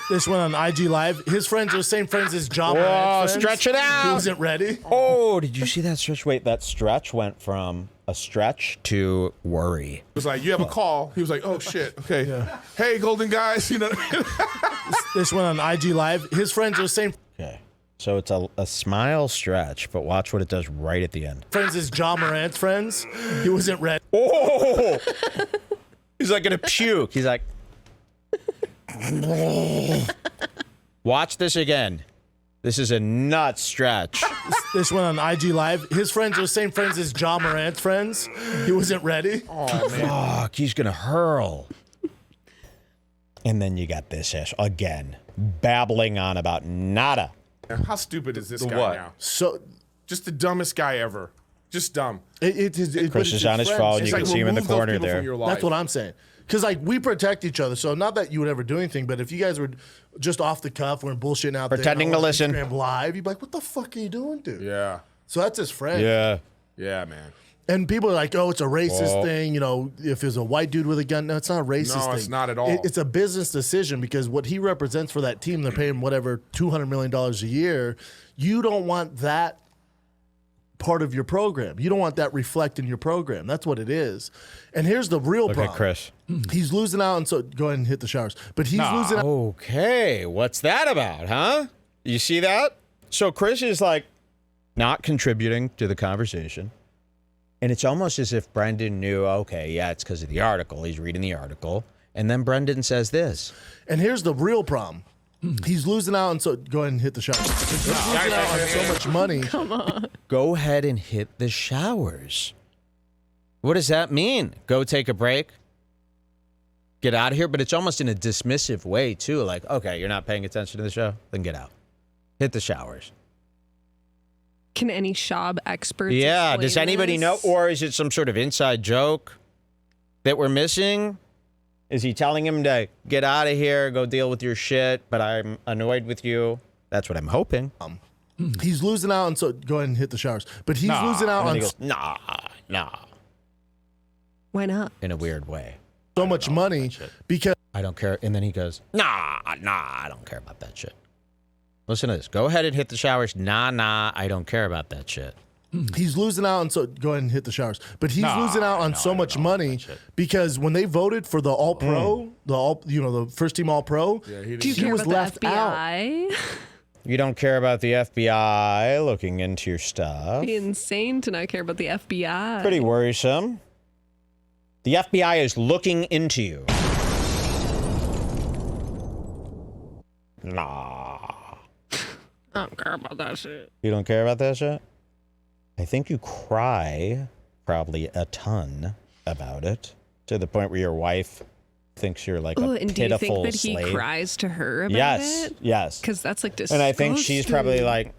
this went on IG Live? His friends are the same friends as John. Whoa, stretch it out. He wasn't ready. Oh, did you see that stretch? Wait, that stretch went from a stretch to worry. He was like, you have a call. He was like, oh shit. Okay. Yeah. Hey, golden guys, you know. This went on IG Live. His friends are the same Okay. So it's a smile stretch, but watch what it does right at the end. friends as John Morant's friends. He wasn't ready. Oh! He's like gonna puke. He's like. Watch this again. This is a nut stretch. This went on IG Live. His friends are the same friends as John Morant's friends. He wasn't ready. Oh man. Fuck, he's gonna hurl. And then you got this ass again, babbling on about nada. How stupid is this guy what? now? So Just the dumbest guy ever. Just dumb. but Chris it's is on his friends. phone. It's You can like, see him in the remove those corner people there. from your life. That's what I'm saying. Because like we protect each other. So not that you would ever do anything, but if you guys were just off the cuff, we're bullshitting out Pretending there, to listen. Instagram live, you'd be like, "What the fuck are you doing, dude?" Yeah. So that's his friend. Yeah. Yeah, man. And people are like, "Oh, it's a racist Whoa. thing." You know, if there's a white dude with a gun, no, it's not a racist thing. No, it's not at all. It's a business decision because what he represents for that team, they're paying him whatever $200 million a year. You don't want that part of your program. You don't want that reflecting your program. That's what it is. And here's the real Look problem. at Chris. He's losing out, and so go ahead and hit the showers. But he's losing out. Okay, what's that about, huh? You see that? So Chris is like not contributing to the conversation. And it's almost as if Brendan knew, okay, yeah, it's because of the article. He's reading the article. And then Brendan says this. And here's the real problem. He's losing out, and so go ahead and hit the showers. He's losing out on so much money. Come on. Go ahead and hit the showers. What does that mean? Go take a break? Get out of here? But it's almost in a dismissive way, too. Like, okay, you're not paying attention to the show? Then get out. Hit the showers. Can any Schaub experts? Yeah, does explain anybody this? know? Or is it some sort of inside joke that we're missing? Is he telling him to get out of here, go deal with your shit, but I'm annoyed with you? That's what I'm hoping. He's losing out, and so go ahead and hit the showers. But he's losing out And then on he goes, nah, Why not? in a weird way. so much money because I don't care. And then he goes, nah, I don't care about that shit. Listen to this. Go ahead and hit the showers. Nah, I don't care about that shit. he's losing out, and so go ahead and hit the showers. But he's losing out on so much money because when they voted for the All Pro, the first team All Pro, Do you care was about the left out. FBI? You don't care about the FBI looking into your stuff. Be insane to not care about the FBI. Pretty worrisome. The FBI is looking into you. Nah. I don't care about that shit. You don't care about that shit? I think you cry probably a ton about it to the point where your wife thinks you're like Oh, a and do you pitiful think that he slave. cries to her about Yes, it? yes. Because that's like disgusting. And I think she's probably like,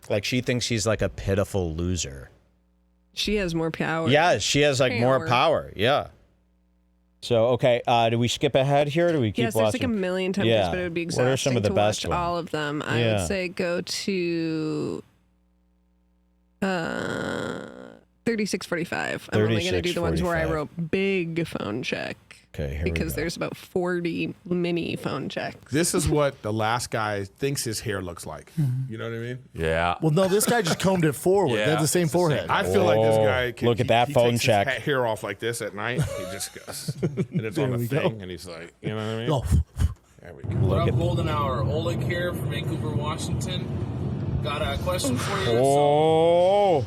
like she thinks he's like a pitiful loser. She has more power. Yes, she has like more power. Yeah. So, okay, do we skip ahead here or do we keep Yes, there's watching? like a million times, Yeah. but it would be What exhausting are some of the to best watch ones? all of them. I Yeah. would say go to 3645. I'm only going to do the ones where I 3645. wrote big phone check. Okay, here we Because go. there's about 40 mini phone checks. This is what the last guy thinks his hair looks like. You know what I mean? Yeah. Well, no, this guy just combed it forward. Yeah, They have the same it's the forehead. same. I feel like this guy. Look at that phone takes check. His hair off like this at night. He just goes, and it's on There the we go. thing, and he's like, you know what I mean? Oh, There we go. What up, at- Golden Hour? Oleg here from Vancouver, Washington. Got a question for you. Oh,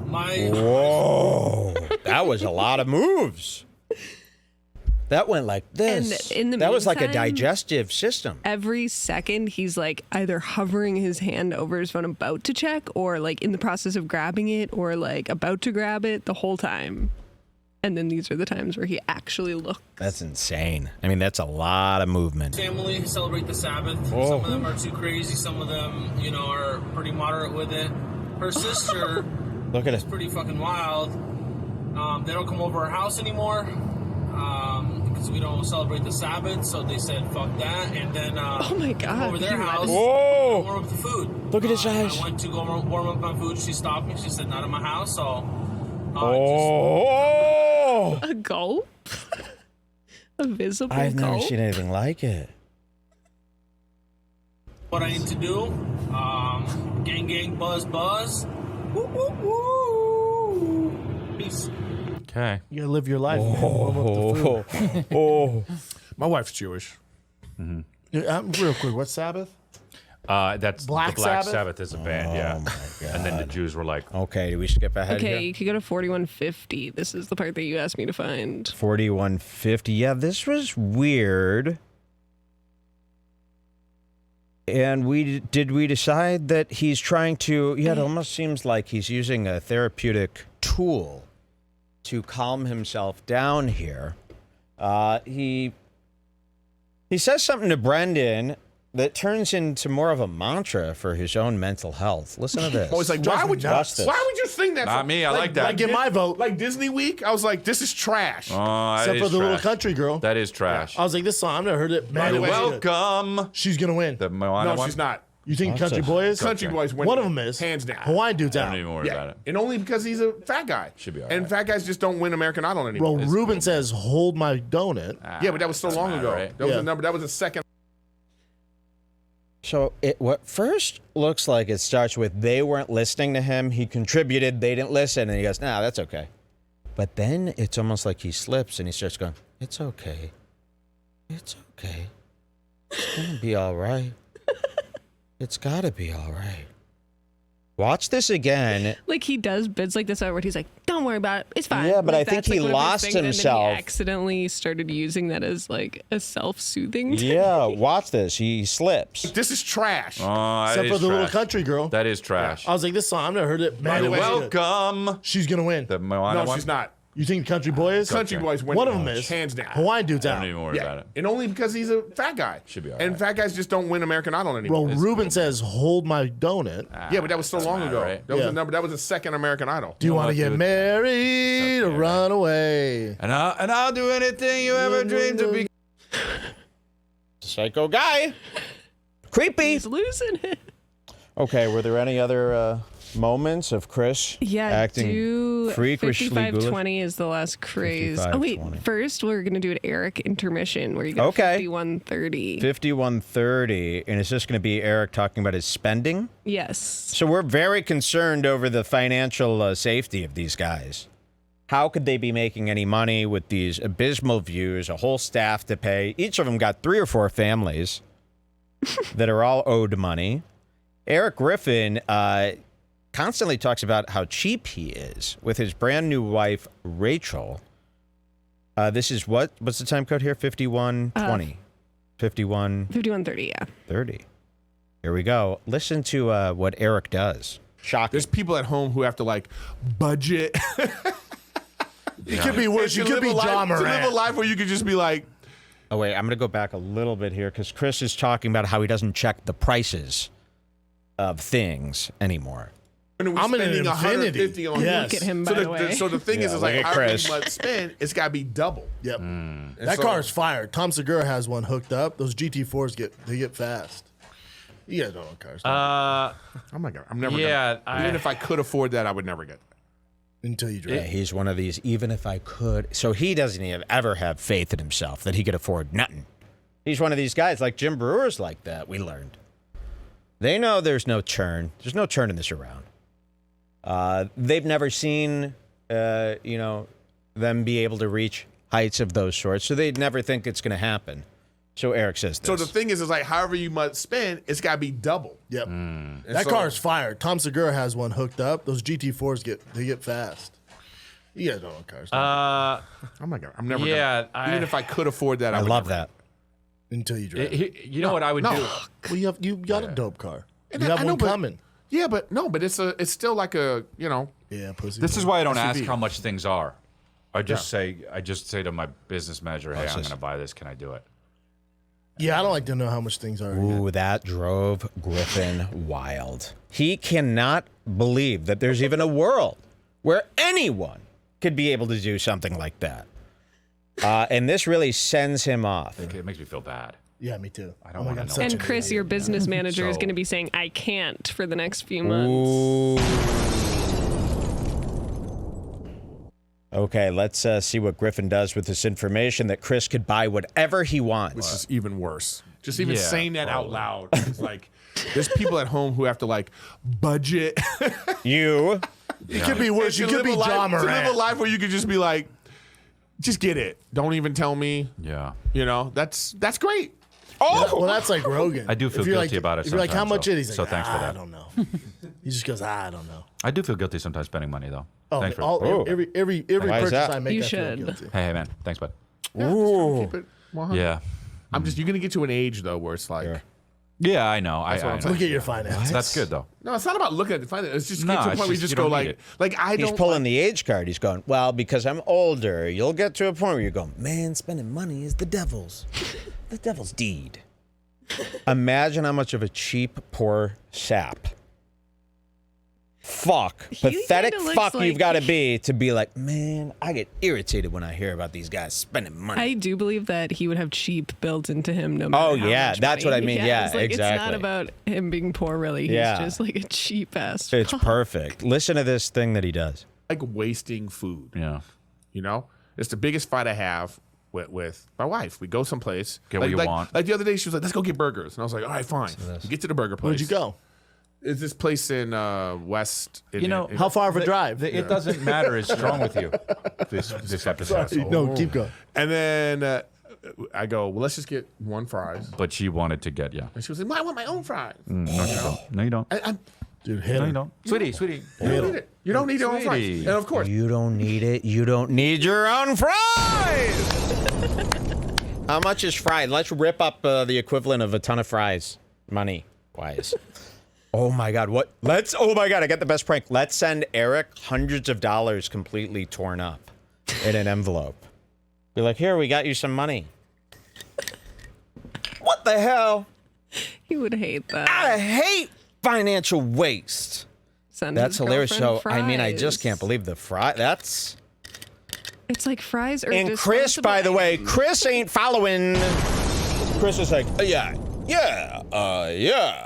My whoa. That was a lot of moves. That went like this. And in the that was like a meantime- digestive system. Every second, he's like either hovering his hand over his phone about to check, or like in the process of grabbing it, or like about to grab it the whole time. And then these are the times where he actually looks. That's insane. I mean, that's a lot of movement. family celebrate the Sabbath. Oh. Some of them are too crazy. Some of them, are pretty moderate with it. Her sister Look at is it. pretty fucking wild. They don't come over our house anymore because we don't celebrate the Sabbath. So they said, "Fuck that." And then Oh my God, over their you house, Whoa. warm up the food. Look at his eyes. I went to go warm up my food. She stopped me. She said, "Not in my house." So. Oh, A gulp? A visible I've never gulp? seen anything like it. What I need to do, gang, buzz. Woo, woo, woo. Peace. Okay. you gotta live your life. Man. Warm up the food. Oh, My wife's Jewish. Yeah, real quick, what's Sabbath? That's Black the Black Sabbath? Sabbath is a band, yeah. my God. And then the Jews were like, okay. Do we skip ahead Okay, here? you could go to 4150. This is the part that you asked me to find. 4150. Yeah, this was weird. And we decide that he's trying to, it almost seems like he's using a therapeutic tool to calm himself down here. He says something to Brendan that turns into more of a mantra for his own mental health. Listen to this. I was like, why would you? Watch this. Why would you sing that? Not me, I like that. I get my vote. Like Disney Week, I was like, this is trash. oh, that Except is for the little trash. country girl. That is trash. I was like, this song, I've never heard it. Man, the it way- was good. Welcome. She's gonna win. The Moana no, one? she's not. You think That's Country a- Boy is? Country Boys win. One of them is. Hands down. Hawaiian dude's I out. don't even worry Yeah, about it. and only because he's a fat guy. Should be all And right. fat guys just don't win American Idol anymore. Well, Ruben says, hold my donut. Yeah, but that was so Doesn't long matter, ago. right? That was Yeah. a number. That was a second. So what first looks like it starts with they weren't listening to him. He contributed. They didn't listen. And he goes, nah, that's okay. But then it's almost like he slips and he starts going, it's okay. It's okay. It's going to be all right. It's got to be all right. Watch this again. Like he does bids like this where he's like, don't worry about it. It's fine. Yeah, but like, I think he one of his lost things, and then himself. he accidentally started using that as like a self-soothing. Yeah, watch this. He slips. This is trash. Except for the little country girl. That is trash. I was like, this song, I've never heard it. Man, Welcome. She's going to win. The Moana No, one? she's not. You think Country Boy is? Country Boys win. One of them is. Hands down. Hawaiian dude's I out. don't even worry about it. And only because he's a fat guy. Should be all And right. fat guys just don't win American Idol anymore. Well, Ruben says, hold my donut. Yeah, but that was so Doesn't long matter, ago. right? That was Yeah. a number. That was the second American Idol. Do you want to what, get dude? married or okay, run away? And I'll do anything you ever dreamed to be. Psycho guy. Creepy. He's losing it. Okay, were there any other moments of Chris acting do freakishly ghoulish? 5520 is the last craze. Oh, wait. 55-20. First, we're going to do an Eric intermission where you go Okay. 5130. 5130, and it's just going to be Eric talking about his spending. Yes. So we're very concerned over the financial safety of these guys. How could they be making any money with these abysmal views, a whole staff to pay? Each of them got 3 or 4 families that are all owed money. Eric Griffin constantly talks about how cheap he is with his brand new wife, Rachel. This is what's the time code here? 5120. 5130, yeah. 30. Here we go. Listen to what Erik does. Shocking. There's people at home who have to like budget. It could be worse. You To could live be a life- John To live a Moran. life where you could just be like, Oh, wait, I'm going to go back a little bit here because Chris is talking about how he doesn't check the prices of things anymore. I'm I'm in an spending infinity. 150 on Yes. Look at him, So by the way. so the thing Yeah, is look like at however Chris. much spend, it's got to be double. Yep. And That so- car is fire. Tom Segura has one hooked up. Those GT4s get fast. You guys don't own cars I'm never. Yeah, gonna, even if I could afford that, I would never get that. until you Yeah, drive. he's one of these, even if I could. So he doesn't even ever have faith in himself that he could afford nothing. He's one of these guys like Jim Brewer's like that, we learned. They know there's no churn. There's no turning this around. They've never seen, them be able to reach heights of those sorts, so they'd never think it's going to happen. So Erik says this. So the thing is like however you must spend, it's got to be double. Yep. And That so- car is fire. Tom Segura has one hooked up. Those GT4s get fast. You guys don't own cars I'm never. Yeah, gonna, even if I could afford that, I would love never. that. until you drive. You know what I would do? Well, you got a dope car. You And have I know, one but- coming. Yeah, but it's still like a Yeah, pussy. This is why I don't ask SUV. how much things are. I just say to my business manager, hey, I'm going to buy this. Can I do it? Yeah, I don't like to know how much things are. Ooh, that drove Griffin wild. He cannot believe that there's even a world where anyone could be able to do something like that. And this really sends him off. It makes me feel bad. Yeah, me too. I don't Oh my wanna God, know. such And an Chris, idiot. your business manager, is So- going to be saying, I can't for the next few months. Ooh. Okay, let's see what Griffin does with this information that Chris could buy whatever he wants. Which is even worse. Just even Yeah, saying that out probably. loud. It's like there's people at home who have to like budget. You. It could be worse. You To could live be a life- John To live a Moran. life where you could just be like, just get it. Don't even tell me. Yeah. That's great. Well, that's like Rogan. I do feel If you're guilty like, about it If you're like, how sometimes, much though. it is? He's So like, thanks for I that. don't know. He just goes, I don't know. I do feel guilty sometimes spending money, though. Oh, Thanks for every Why is purchase that? I make, You I feel should. guilty. Hey, man. Thanks, bud. Ooh. Keep it 100. Yeah. You're gonna get to an age though where it's like, Sure. Yeah, I know. I what I'm know. saying. Look at your finances. That's good, though. no, it's not about looking at the finance. It's just No, get to a it's point where you just just you go don't need like I He's don't. pulling the age card. He's going, well, because I'm older, you'll get to a point where you're going, man, spending money is the devil's deed. Imagine how much of a cheap, poor sap. Pathetic kinda looks fuck you've like- got to be like, man, I get irritated when I hear about these guys spending money. I do believe that he would have cheap built into him no matter Oh, how yeah, much that's money what I mean. he Yeah, has. Like, It's not exactly. about him being poor, really. He's Yeah. just like a cheap ass. It's perfect. Listen to this thing that he does. like wasting food. Yeah. It's the biggest fight I have with my wife. We go someplace. Get what you want. Like the other day, she was like, "Let's go get burgers," and I was like, "All right, fine." We get to the burger place. Where'd you go? It's this place in West. How far of a drive? It doesn't matter. It's strong with you. This episode. Sorry. No, keep going. And then I go, well, let's just get one fries. But she wanted to get And she was like, well, I want my own fries. No, you don't. No, you don't. Dude, hit No, him. you don't. Sweetie. You don't need it. You don't need your own fries. And of course. You don't need it. You don't need your own fries. How much is fried? Let's rip up the equivalent of a ton of fries, money-wise. Oh my God! What? Oh my God! I got the best prank. Let's send Erik hundreds of dollars completely torn up in an envelope. Be like, here, we got you some money. What the hell? He would hate that. I hate financial waste. That's hilarious. So, I mean, I just can't believe the fry. That's. It's like fries are. And Chris, by the way, Chris ain't following. Chris is like, yeah.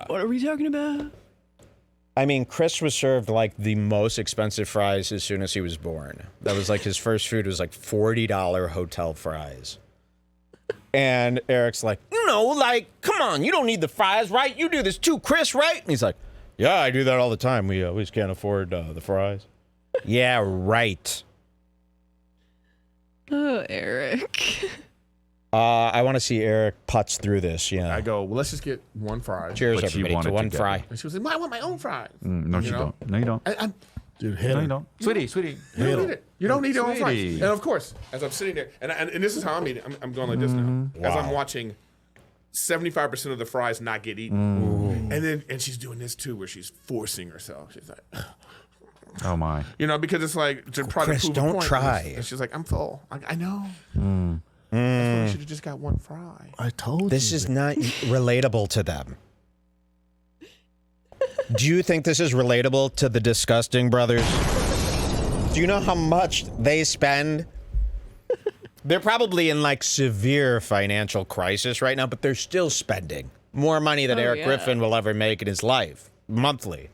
What are we talking about? I mean, Chris was served like the most expensive fries as soon as he was born. That was like his first food was like $40 hotel fries. And Eric's like, come on, you don't need the fries, right? You do this too, Chris, right? And he's like, yeah, I do that all the time. We just can't afford the fries. Yeah, right. Oh, Erik. I want to see Erik putz through this. Yeah. I go, well, let's just get one fry. Cheers, But she everybody, to wanted one to get fry. And she was like, well, I want my own fries. No, you don't. No, you don't. Dude, hit No, him. you don't. Sweetie. You don't need it. You don't need your own fries. Sweetie. And of course, as I'm sitting there, and this is how I'm eating. I'm going like this now. As I'm watching 75% of the fries not get eaten. And she's doing this too, where she's forcing herself. She's like, Oh my. because it's like to try Chris, to prove a don't point. try. And she's like, I'm full. I know. That's why we should have just got one fry. I told you. This is not relatable to them. Do you think this is relatable to the Disgusting Brothers? Do you know how much they spend? They're probably in like severe financial crisis right now, but they're still spending more money than Erik Griffin will ever make in his life, monthly.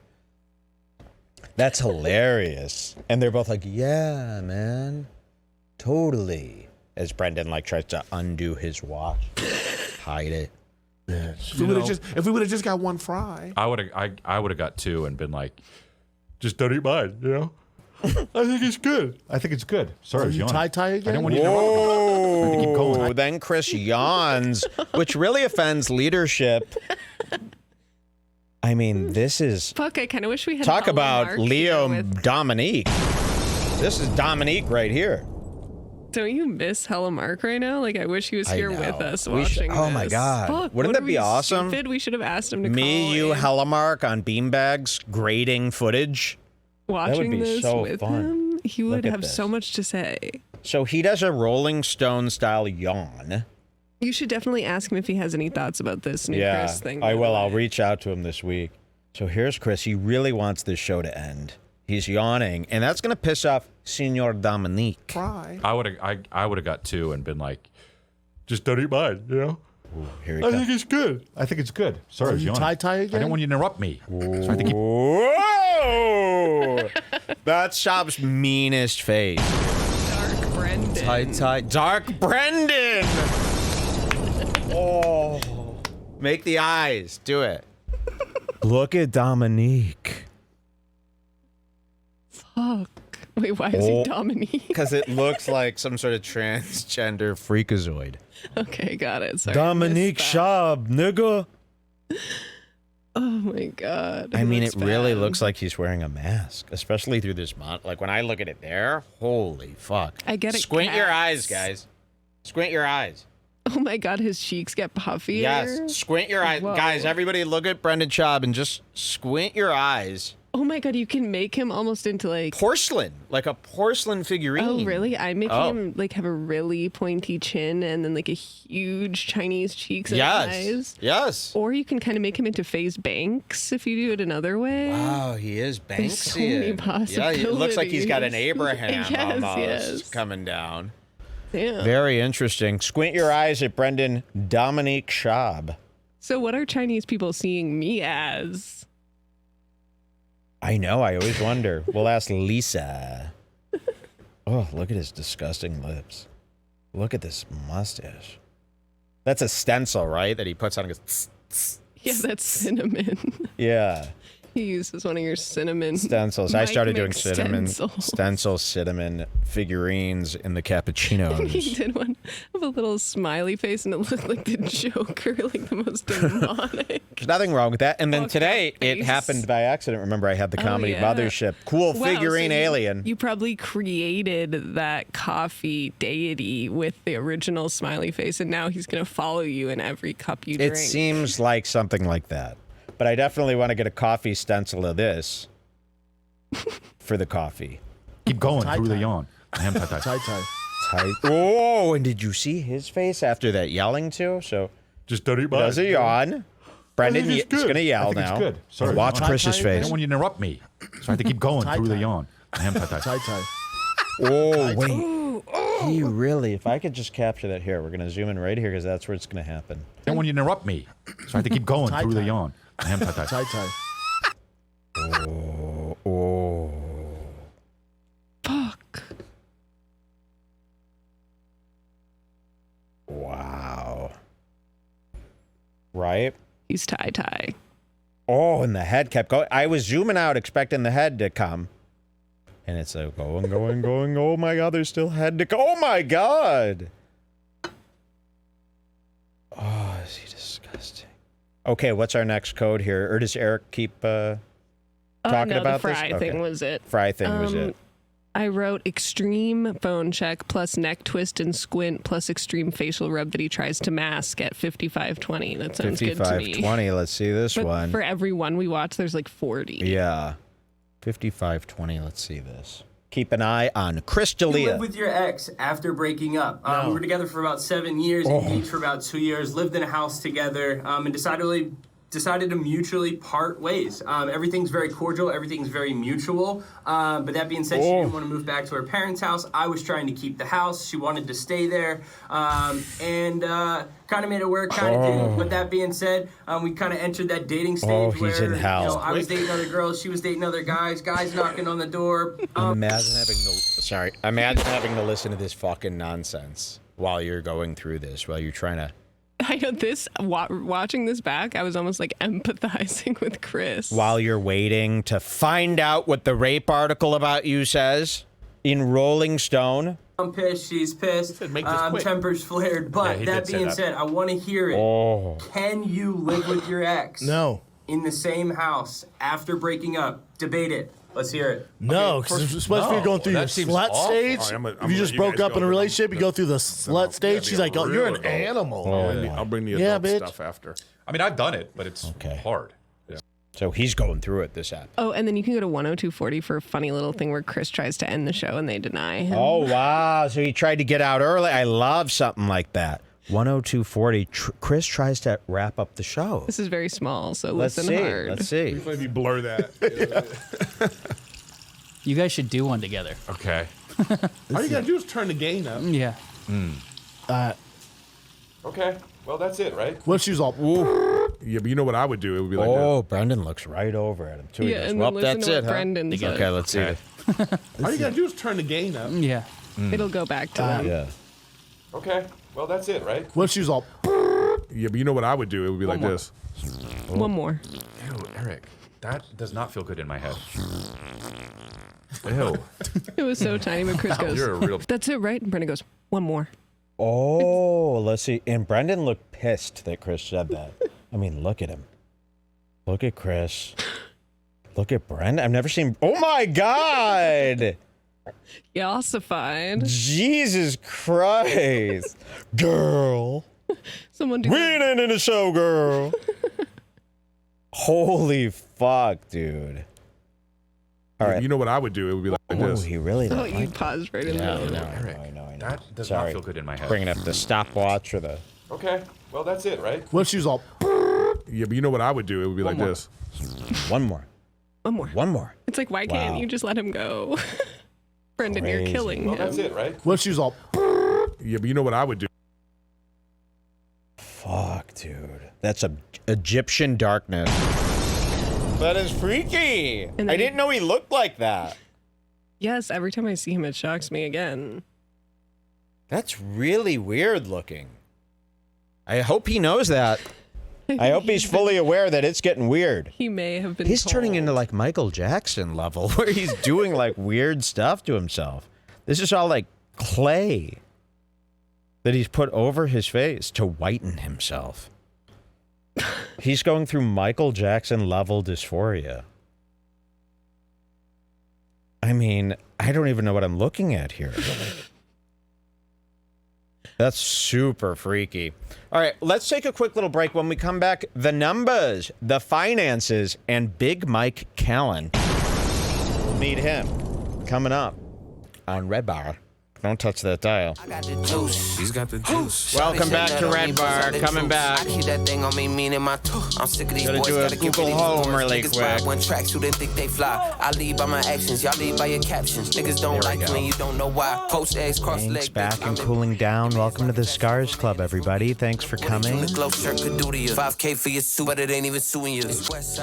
That's hilarious. And they're both like, yeah, man, totally. As Brendan like tries to undo his watch, hide it. If we would have just got one fry. I would have got two and been like, just don't eat mine, I think it's good. I think it's good. Sorry, I was yawning. tie again? I don't want you to interrupt me. Keep going. Then Chris yawns, which really offends leadership. I mean, this is Fuck, I kind of wish we had talk Helen about Mark Leo here with... Dominique. This is Dominique right here. Don't you miss Hella Mark right now? Like, I wish he was here know. with us We should- watching oh my this. God. Fuck, Wouldn't what that are be we, awesome? Stupid? We should have asked him to Me, call you, in. Hellamark on beanbags grading footage. Watching be this so with fun. him, he would Look at have this. so much to say. So he does a Rolling Stone style yawn. You should definitely ask him if he has any thoughts about this new Yeah, Chris thing. I by will. the I'll way. reach out to him this week. So here's Chris. He really wants this show to end. He's yawning, and that's going to piss off Senor Dominique. Fry. I would have got two and been like, just don't eat mine, Ooh, here he I comes. think it's good. I think it's good. Sorry, I was you yawning. tie I again? don't want you to interrupt me. So I think Whoa! That's Schaub's meanest face. Dark Brendan. Dark Brendan! Oh. Make the eyes. Do it. Look at Dominique. Fuck. Wait, why is he Dominique? Because it looks like some sort of transgender freakazoid. Okay, got it. Sorry, Dominique I missed that. Schaub, nigga. Oh my God. I mean, it That's really bad. looks like he's wearing a mask, especially through this month. Like when I look at it there, holy fuck. I get it. Squint your cats. eyes, guys. Squint your eyes. Oh my God, his cheeks get puffier. Yes, squint your eyes. Whoa. Guys, everybody look at Brendan Schaub and just squint your eyes. Oh my God, you can make him almost into like. Porcelain, like a porcelain figurine. Oh really? I'm making Oh. him like have a really pointy chin and then like a huge Chinese cheeks and eyes. Yes, yes. Or you can kind of make him into FaZe Banks if you do it another way. Wow, he is Banksy. There's so many Yeah, it looks like he's got an possibilities. Abraham Yes, almost yes. coming down. Yeah. Very interesting. Squint your eyes at Brendan Dominique Schaub. So what are Chinese people seeing me as? I know. I always wonder. We'll ask Lisa. Oh, look at his disgusting lips. Look at this mustache. That's a stencil, right? That he puts on and goes, tss, tss, Yeah, that's cinnamon. yeah. He uses one of your cinnamon Stencils. I started doing cinnamon stencils. cinnamon figurines in the cappuccinos. He did one of a little smiley face, and it looked like the Joker, like the most demonic. There's nothing wrong with that. And then Fuck today, that it face. happened by accident. Remember, I had the comedy yeah. mothership. Cool Wow, figurine so alien. You probably created that coffee deity with the original smiley face, and now he's going to follow you in every cup you drink. It seems like something like that. But I definitely want to get a coffee stencil of this for the coffee. Keep going Tie through the tie. yawn. Tie. Tight. Oh, and did you see his face after that yelling too? So Just don't eat mine. does a yawn. Brendan I think it's is good. going to yell I think now. it's good. Sorry. Watch Tie Chris's tie I face. don't want you to interrupt me. So I have to keep going Tie through the tie. yawn. Tie. Oh, wait. He really, if I could just capture that here, we're going to zoom in right here because that's where it's going to happen. I don't want you to interrupt me. So I have to keep going Tie through the tie. yawn. Tie. Oh. Fuck. Wow. Right? He's tie. Oh, and the head kept going. I was zooming out expecting the head to come. And it's like going. Oh my God, there's still head to go. Oh my God. Oh, is he disgusting? Okay, what's our next code here? Or does Erik keep talking no, about the fry this? thing was it. Fry thing was it. I wrote extreme phone check plus neck twist and squint plus extreme facial rub that he tries to mask at 5520. That sounds good to me. 5520. Let's see this But one. for every one we watch, there's like 40. Yeah. 5520. Let's see this. Keep an eye on Chris You D'Elia. lived with your ex after breaking up. We were together for about 7 years, engaged for about 2 years, lived in a house together, and decided to mutually part ways. Everything's very cordial, everything's very mutual. But that being said, she didn't want to move back to her parents' house. I was trying to keep the house. She wanted to stay there, and kind of made it work, kind of didn't. But that being said, we kind of entered that dating stage he's where in hell. I was dating other girls, she was dating other guys knocking on the door. Imagine having to listen to this fucking nonsense while you're going through this, while you're trying to. I know this, watching this back, I was almost like empathizing with Chris. While you're waiting to find out what the rape article about you says in Rolling Stone. I'm pissed, she's pissed, Make this quick. temper's flared, but he that did say being that. said, I want to hear it. Oh. Can you live with your ex No. in the same house after breaking up? Debate it. Let's hear it. No, because especially if you're going through your that seems slut awful. stage. All right, I'm if gonna you just let you broke guys up go, in a but relationship, you go through the slut stage. She's like, oh, you're an animal. I'll bring the Yeah, adult bitch. stuff after. I mean, I've done it, but it's Okay. hard. So he's going through it this app. Oh, and then you can go to 10240 for a funny little thing where Chris tries to end the show and they deny him. Oh, wow. So he tried to get out early. I love something like that. 10240. Chris tries to wrap up the show. This is very small, so Let's listen see. hard. Let's see. Maybe blur that. You guys should do one together. Okay. All you gotta do is turn the gain up. Yeah. Okay. Well, that's it, right? What if she was all, Yeah, but you know what I would do? It would be like Oh, Brendan looks right over at him, too. He Yeah, goes, and well, then listen that's to it, what huh? Brendan said. Okay, let's see it. this. All you gotta do is turn the gain up. Yeah. It'll go back to them. Yeah. Okay. Well, that's it, right? what if she was all, Yeah, but you know what I would do? It would be like this. One more. Ew, Erik, that does not feel good in my head. Ew. It was so tiny, but Chris goes, You're a real. that's it, right? And Brendan goes, one more. Oh, let's see. And Brendan looked pissed that Chris said that. I mean, look at him. Look at Chris. Look at Brendan. I've never seen. Oh my God! Yassified. Jesus Christ, girl. Someone do We ain't in the show, girl. Holy fuck, dude. All right. You know what I would do? It would be like Oh, this. he really Oh, looked you like. paused right in the Yeah, middle. I know. That does Sorry. not feel good in my head. Bringing up the stopwatch or the. Okay. Well, that's it, right? what if she was all, Yeah, but you know what I would do? It would be like more. this. One more. One more. One more. It's like, why can't Wow. you just let him go? Brendan, you're Crazy. killing Well, him. that's it, right? what if she was all, Yeah, but you know what I would do? Fuck, dude. That's a Egyptian darkness. That is freaky. And I then- didn't know he looked like that. Yes, every time I see him, it shocks me again. That's really weird looking. I hope he knows that. I hope he's fully aware that it's getting weird. He may have been He's told. turning into like Michael Jackson level where he's doing like weird stuff to himself. This is all like clay that he's put over his face to whiten himself. He's going through Michael Jackson level dysphoria. I mean, I don't even know what I'm looking at here. That's super freaky. All right, let's take a quick little break. When we come back, the numbers, the finances, and Big Mike Callen. We'll meet him coming up on Redbar. Don't touch that dial. I got the juice. He's got the juice. Welcome back to Redbar. Coming back. I keep that thing on me, meaning my I'm sick of these Gotta boys. do a Gotta get Google rid of Home these boys. really Niggas quick. ride one track, so they think they fly. I lead by my actions, y'all lead by your captions. Niggas don't There we like go. when you don't know why. Post eggs, cross Thanks, legs. back and cooling down. Welcome to the Scars Club, everybody. Thanks for coming. The glow shirt could do to you. 5K for your suit, but it ain't even suing you.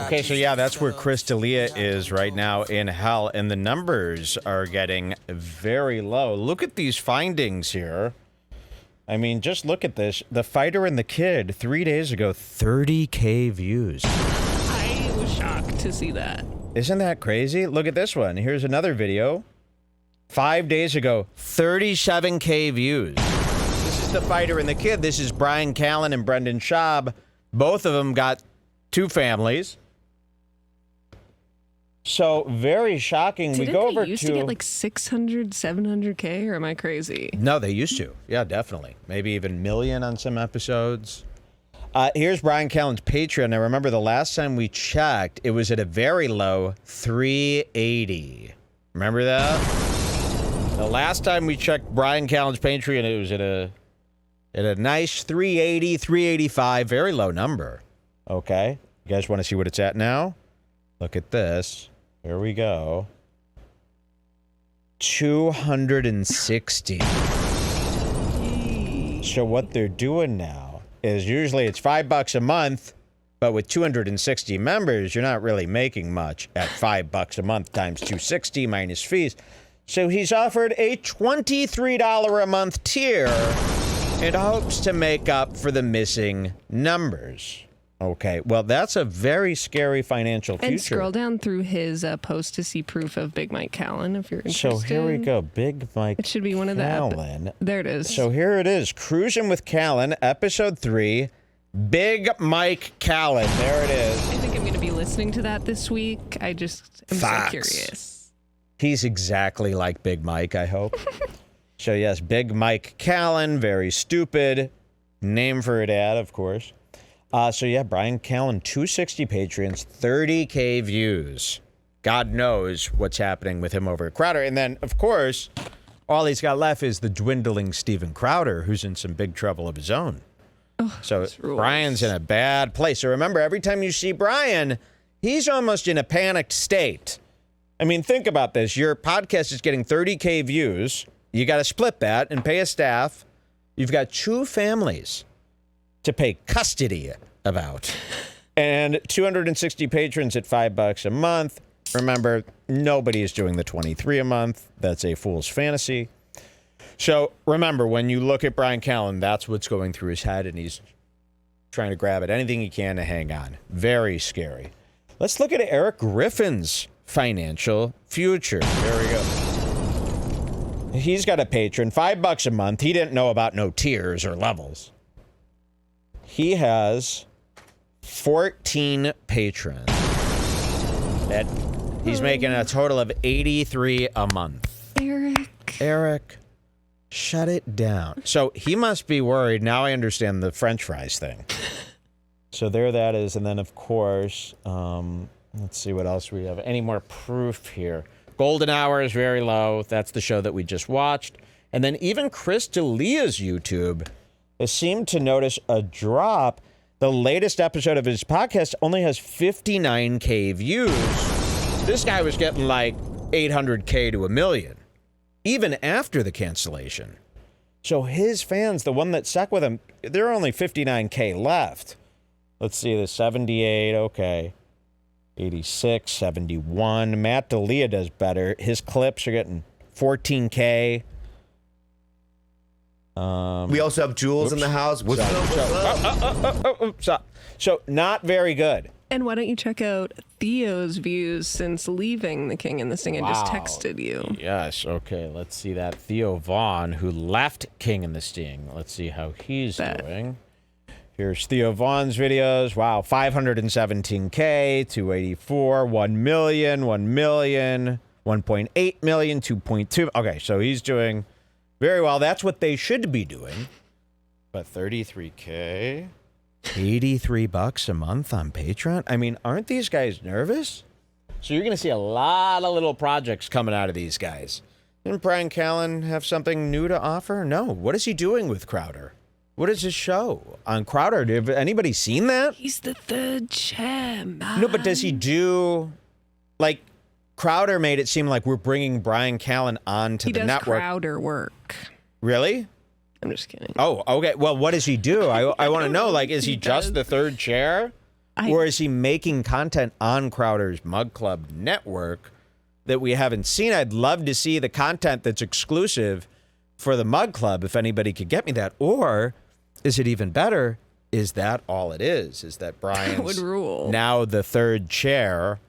Okay, so yeah, that's where Chris D'Elia is right now in hell, and the numbers are getting very low. Look at these findings here. I mean, just look at this. The Fighter and the Kid, 3 days ago, 30K views. I was shocked to see that. Isn't that crazy? Look at this one. Here's another video. 5 days ago, 37K views. This is The Fighter and the Kid. This is Bryan Callen and Brendan Schaub. Both of them got 2 families. So, very shocking. Didn't we go they over used to get like 600, 700K, or am I crazy? No, they used to. Yeah, definitely. Maybe even million on some episodes. Here's Bryan Callen's Patreon. Now, remember the last time we checked, it was at a very low 380. Remember that? The last time we checked Bryan Callen's Patreon, it was at a nice 380, 385, very low number. Okay. You guys want to see what it's at now? Look at this. Here we go. 260. So what they're doing now is usually it's $5 a month, but with 260 members, you're not really making much at $5 a month times 260 minus fees. So he's offered a $23 a month tier in hopes to make up for the missing numbers. Okay, well, that's a very scary financial future. And scroll down through his post to see proof of Big Mike Callen if you're interested. So here we go, Big Mike It should be one of Callen. There it is. So here it is, Cruising with Callen, episode 3, Big Mike Callen. There it is. I think I'm going to be listening to that this week. I just am so curious. He's exactly like Big Mike, I hope. So yes, Big Mike Callen, very stupid. Name for a dad, of course. So yeah, Bryan Callen, 260 Patreons, 30K views. God knows what's happening with him over at Crowder. And then, of course, all he's got left is the dwindling Steven Crowder, who's in some big trouble of his own. So Brian's in a bad place. So remember, every time you see Bryan, he's almost in a panicked state. I mean, think about this. Your podcast is getting 30K views. You got to split that and pay a staff. You've got 2 families to pay custody about. And 260 patrons at $5 a month. Remember, nobody is doing the 23 a month. That's a fool's fantasy. So remember, when you look at Bryan Callen, that's what's going through his head, and he's trying to grab at anything he can to hang on. Very scary. Let's look at Erik Griffin's financial future. There we go. He's got a patron, $5 a month. He didn't know about no tiers or levels. He has 14 patrons. He's making a total of 83 a month. Erik, shut it down. So he must be worried. Now I understand the French fries thing. So there that is. And then, of course, let's see what else we have. Any more proof here? Golden Hour is very low. That's the show that we just watched. And then even Chris D'Elia's YouTube has seemed to notice a drop. The latest episode of his podcast only has 59K views. This guy was getting like 800K to 1 million, even after the cancellation. So his fans, the one that stuck with him, there are only 59K left. Let's see, the 78, okay. 86, 71. Matt D'Elia does better. His clips are getting 14K. We also have Jules in the house. What's up? Stop. So not very good. And why don't you check out Theo's views since leaving The King and the Sting? I just texted you. Yes, okay. Let's see that. Theo Vaughn, who left King and the Sting. Let's see how he's doing. Here's Theo Vaughn's videos. Wow, 517K, 284, 1 million, 1 million, 1.8 million, 2.2. Okay, so he's doing very well. That's what they should be doing. But 33K... $83 a month on Patreon? I mean, aren't these guys nervous? So you're going to see a lot of little projects coming out of these guys. Didn't Bryan Callen have something new to offer? No. What is he doing with Crowder? What is his show on Crowder? Have anybody seen that? He's the third chair, man. No, but does he do... Like, Crowder made it seem like we're bringing Bryan Callen onto the network. He does Crowder work. Really? I'm just kidding. Oh, okay. Well, what does he do? I want to know, like, is he just the third chair? Or is he making content on Crowder's Mug Club network that we haven't seen? I'd love to see the content that's exclusive for the Mug Club, if anybody could get me that. Or is it even better? Is that all it is? Is that Brian's would rule. Now the third chair?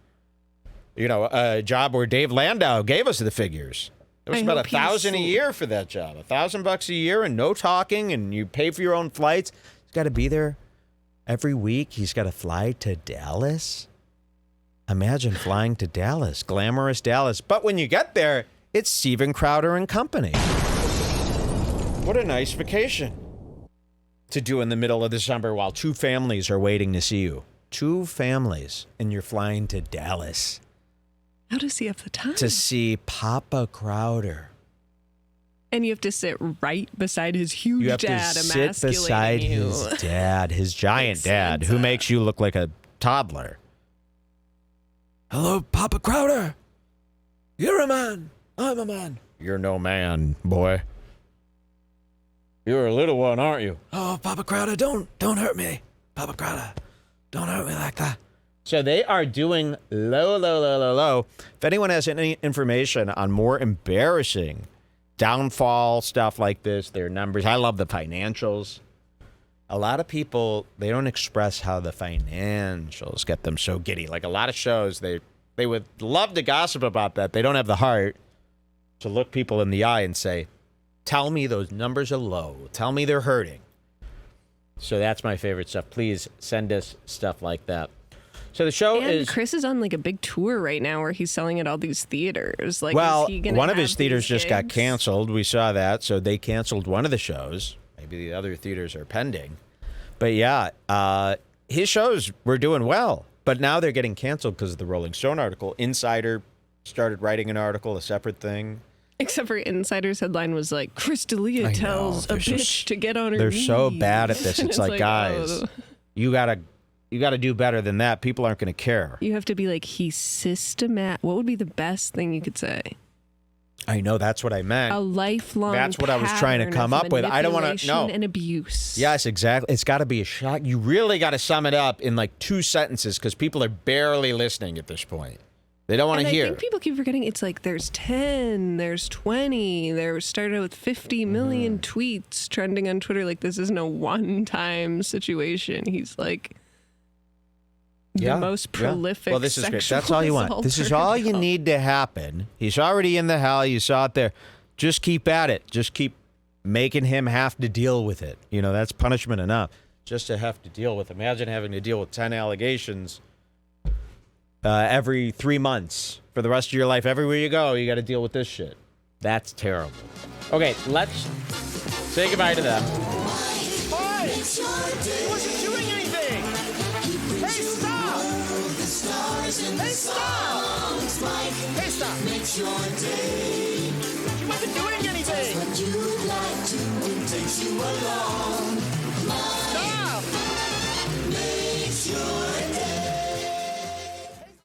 You know, a job where Dave Landau gave us the figures. It was about $1,000 a year for that job. $1,000 a year and no talking, and you pay for your own flights. He's got to be there every week. He's got to fly to Dallas. Imagine flying to Dallas, glamorous Dallas. But when you get there, it's Steven Crowder and company. What a nice vacation to do in the middle of December while two families are waiting to see you. Two families, and you're flying to Dallas. How does he have the time? To see Papa Crowder. And you have to sit right beside his huge you have dad, to sit beside you. his dad, his giant dad, who makes you look like a toddler. Hello, Papa Crowder. You're a man. I'm a man. You're no man, boy. You're a little one, aren't you? Oh, Papa Crowder, don't hurt me. Papa Crowder, don't hurt me like that. So they are doing low. If anyone has any information on more embarrassing downfall stuff like this, their numbers, I love the financials. A lot of people, they don't express how the financials get them so giddy. Like a lot of shows, they would love to gossip about that. They don't have the heart to look people in the eye and say, tell me those numbers are low. Tell me they're hurting. So that's my favorite stuff. Please send us stuff like that. So the show and Chris is on like a big tour right now where he's selling at all these theaters. Like, well, is he gonna one of his have theaters these just got gigs? canceled. We saw that. So they canceled one of the shows. Maybe the other theaters are pending. But yeah, his shows were doing well. But now they're getting canceled because of the Rolling Stone article. Insider started writing an article, a separate thing. Except for Insider's headline was like, Chris D'Elia tells a bitch to get on her They're knees. so bad at this. It's like, guys, oh. you gotta do better than that. People aren't going to care. You have to be like, he's systematic. What would be the best thing you could say? I know, that's what I meant. A lifelong That's what I was trying to come up with. I don't want to know. And abuse. Yes, exactly. It's got to be a shock. You really got to sum it up in like 2 sentences because people are barely listening at this point. They don't want to hear. I think people keep forgetting it's like there's 10, there's 20. There started with 50 million tweets trending on Twitter. Like, this isn't a one-time situation. He's like the most prolific. Well, this is great. sexual That's all you want. assaulter This is all you need to happen. He's already in the hell. You saw it there. Just keep at it. Just keep making him have to deal with it. You know, that's punishment enough. Just to have to deal with. Imagine having to deal with 10 allegations every 3 months for the rest of your life. Everywhere you go, you got to deal with this shit. That's terrible. Okay, let's say goodbye to them. Boy, he wasn't doing anything. Hey, stop! Hey, stop! Hey, stop! Makes your day. He wasn't doing anything. That's what you like to. It takes you along.